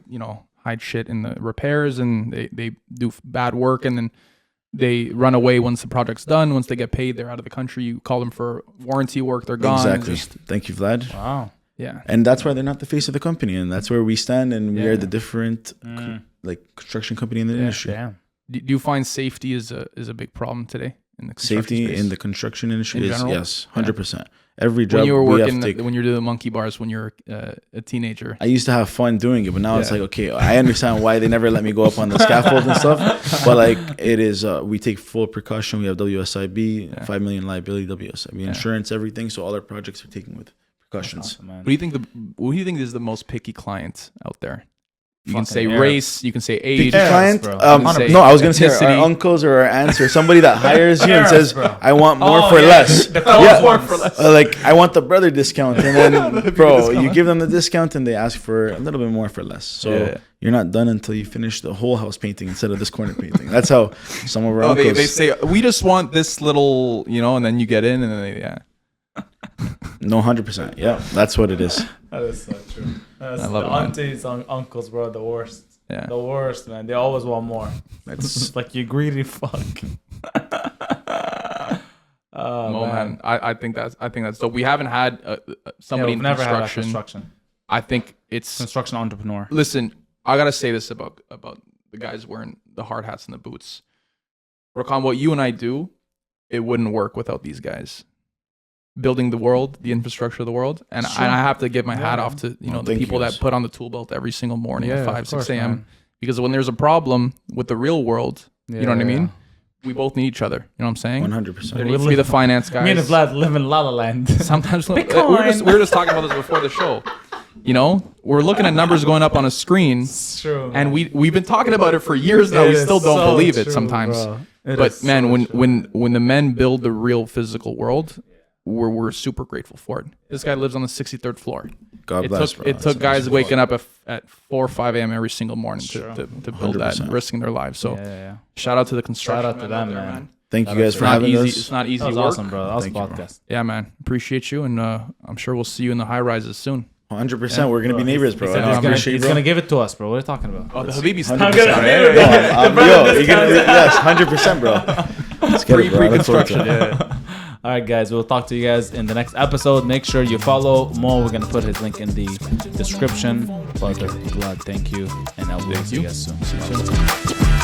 Speaker 1: shit in the repairs and they do bad work and then they run away once the project's done. Once they get paid, they're out of the country. You call them for warranty work, they're gone.
Speaker 2: Exactly. Thank you, Vlad.
Speaker 3: Wow.
Speaker 1: Yeah.
Speaker 2: And that's why they're not the face of the company, and that's where we stand, and we are the different like construction company in the industry.
Speaker 3: Damn.
Speaker 1: Do you find safety is a big problem today in the construction
Speaker 2: safety
Speaker 1: space?
Speaker 2: In the construction industry
Speaker 1: in
Speaker 2: is
Speaker 1: general?
Speaker 2: yes, 100%. Every job
Speaker 1: when you were working,
Speaker 2: when
Speaker 1: you're doing the monkey bars when you're a teenager.
Speaker 2: I used to have fun doing it, but now it's like, okay, I understand why they never let me go up on the scaffold and stuff. But like it is, we take full precaution. We have WSIB, 5 million liability, WSIB insurance, everything. So all our projects are taken with precautions.
Speaker 3: Awesome, man.
Speaker 1: What do you think is the most picky client out there? You can say
Speaker 3: Arabs.
Speaker 1: Race, you can say age.
Speaker 2: Picky client?
Speaker 1: Say
Speaker 2: no, I was going to say
Speaker 1: ethnicity.
Speaker 2: our uncles or our aunts or somebody that hires you and
Speaker 3: Arabs,
Speaker 2: says,
Speaker 3: bro.
Speaker 2: I want more for less.
Speaker 1: More for less.
Speaker 2: Like, I want the brother discount. And then, bro, you give them the discount and they ask for a little bit more for less. So you're not done until you finish the whole house painting instead of this corner painting. That's how some of our uncles...
Speaker 1: They say, we just want this little, and then you get in and then
Speaker 2: No, 100%. Yeah, that's what it is.
Speaker 3: That is so true.
Speaker 1: I love
Speaker 3: the aunties, uncles, bro, the worst.
Speaker 1: Yeah.
Speaker 3: The worst, man. They always want more. It's like, you greedy fuck.
Speaker 1: Man. I think that's so. We haven't had somebody in
Speaker 3: never had
Speaker 1: construction. I think it's
Speaker 3: construction entrepreneur.
Speaker 1: Listen, I gotta say this about the guys wearing the hard hats and the boots. Rakan, what you and I do, it wouldn't work without these guys. Building the world, the infrastructure of the world, and I have to give my hat off to the people that put on the tool belt every single morning at 5, 6 a.m. because when there's a problem with the real world, you know what I mean? We both need each other. You know what I'm saying?
Speaker 2: 100%.
Speaker 1: There needs to be the finance guys.
Speaker 3: Me and Vlad live in La La Land.
Speaker 1: Sometimes we were just talking about this before the show. You know, we're looking at numbers going up on a screen,
Speaker 3: It's true.
Speaker 1: and we've been talking about it for years now.
Speaker 3: It
Speaker 1: We
Speaker 3: is
Speaker 1: still don't
Speaker 3: so
Speaker 1: believe it
Speaker 3: true,
Speaker 1: sometimes.
Speaker 3: bro. It
Speaker 1: But
Speaker 3: is
Speaker 1: man,
Speaker 3: so
Speaker 1: when the men build the real physical world, we're super grateful for it. This guy lives on the 63rd floor.
Speaker 2: God
Speaker 1: It
Speaker 2: bless,
Speaker 1: took
Speaker 2: bro.
Speaker 1: it took guys waking up at 4 or 5 a.m. every single morning
Speaker 3: Sure.
Speaker 1: to build that,
Speaker 2: 100%.
Speaker 1: risking their lives. So
Speaker 3: yeah.
Speaker 1: shout out to the construction.
Speaker 3: Shout out to
Speaker 1: men out
Speaker 3: them,
Speaker 1: there,
Speaker 3: man.
Speaker 2: Thank you guys
Speaker 1: It's
Speaker 2: for
Speaker 1: not
Speaker 2: having
Speaker 1: easy.
Speaker 2: us.
Speaker 1: It's not easy
Speaker 3: That was
Speaker 1: work.
Speaker 3: awesome, bro. That was a
Speaker 2: Thank you, bro.
Speaker 3: podcast.
Speaker 1: Yeah, man. Appreciate you, and I'm sure we'll see you in the high rises soon.
Speaker 2: 100%. We're gonna be neighbors, bro.
Speaker 3: He said
Speaker 2: I
Speaker 3: he's
Speaker 2: appreciate
Speaker 3: he's
Speaker 2: bro.
Speaker 3: gonna give it to us, bro. What are you talking about?
Speaker 1: Oh, the Habibi's
Speaker 2: 100%.
Speaker 3: I'm gonna-
Speaker 2: Yo, you're gonna, yes, 100%, bro. Let's get it, bro. I look forward to it.
Speaker 3: All right, guys. We'll talk to you guys in the next episode. Make sure you follow Mo. We're gonna put his link in the description. Father Vlad, thank you, and I will see you guys soon.
Speaker 1: See you soon.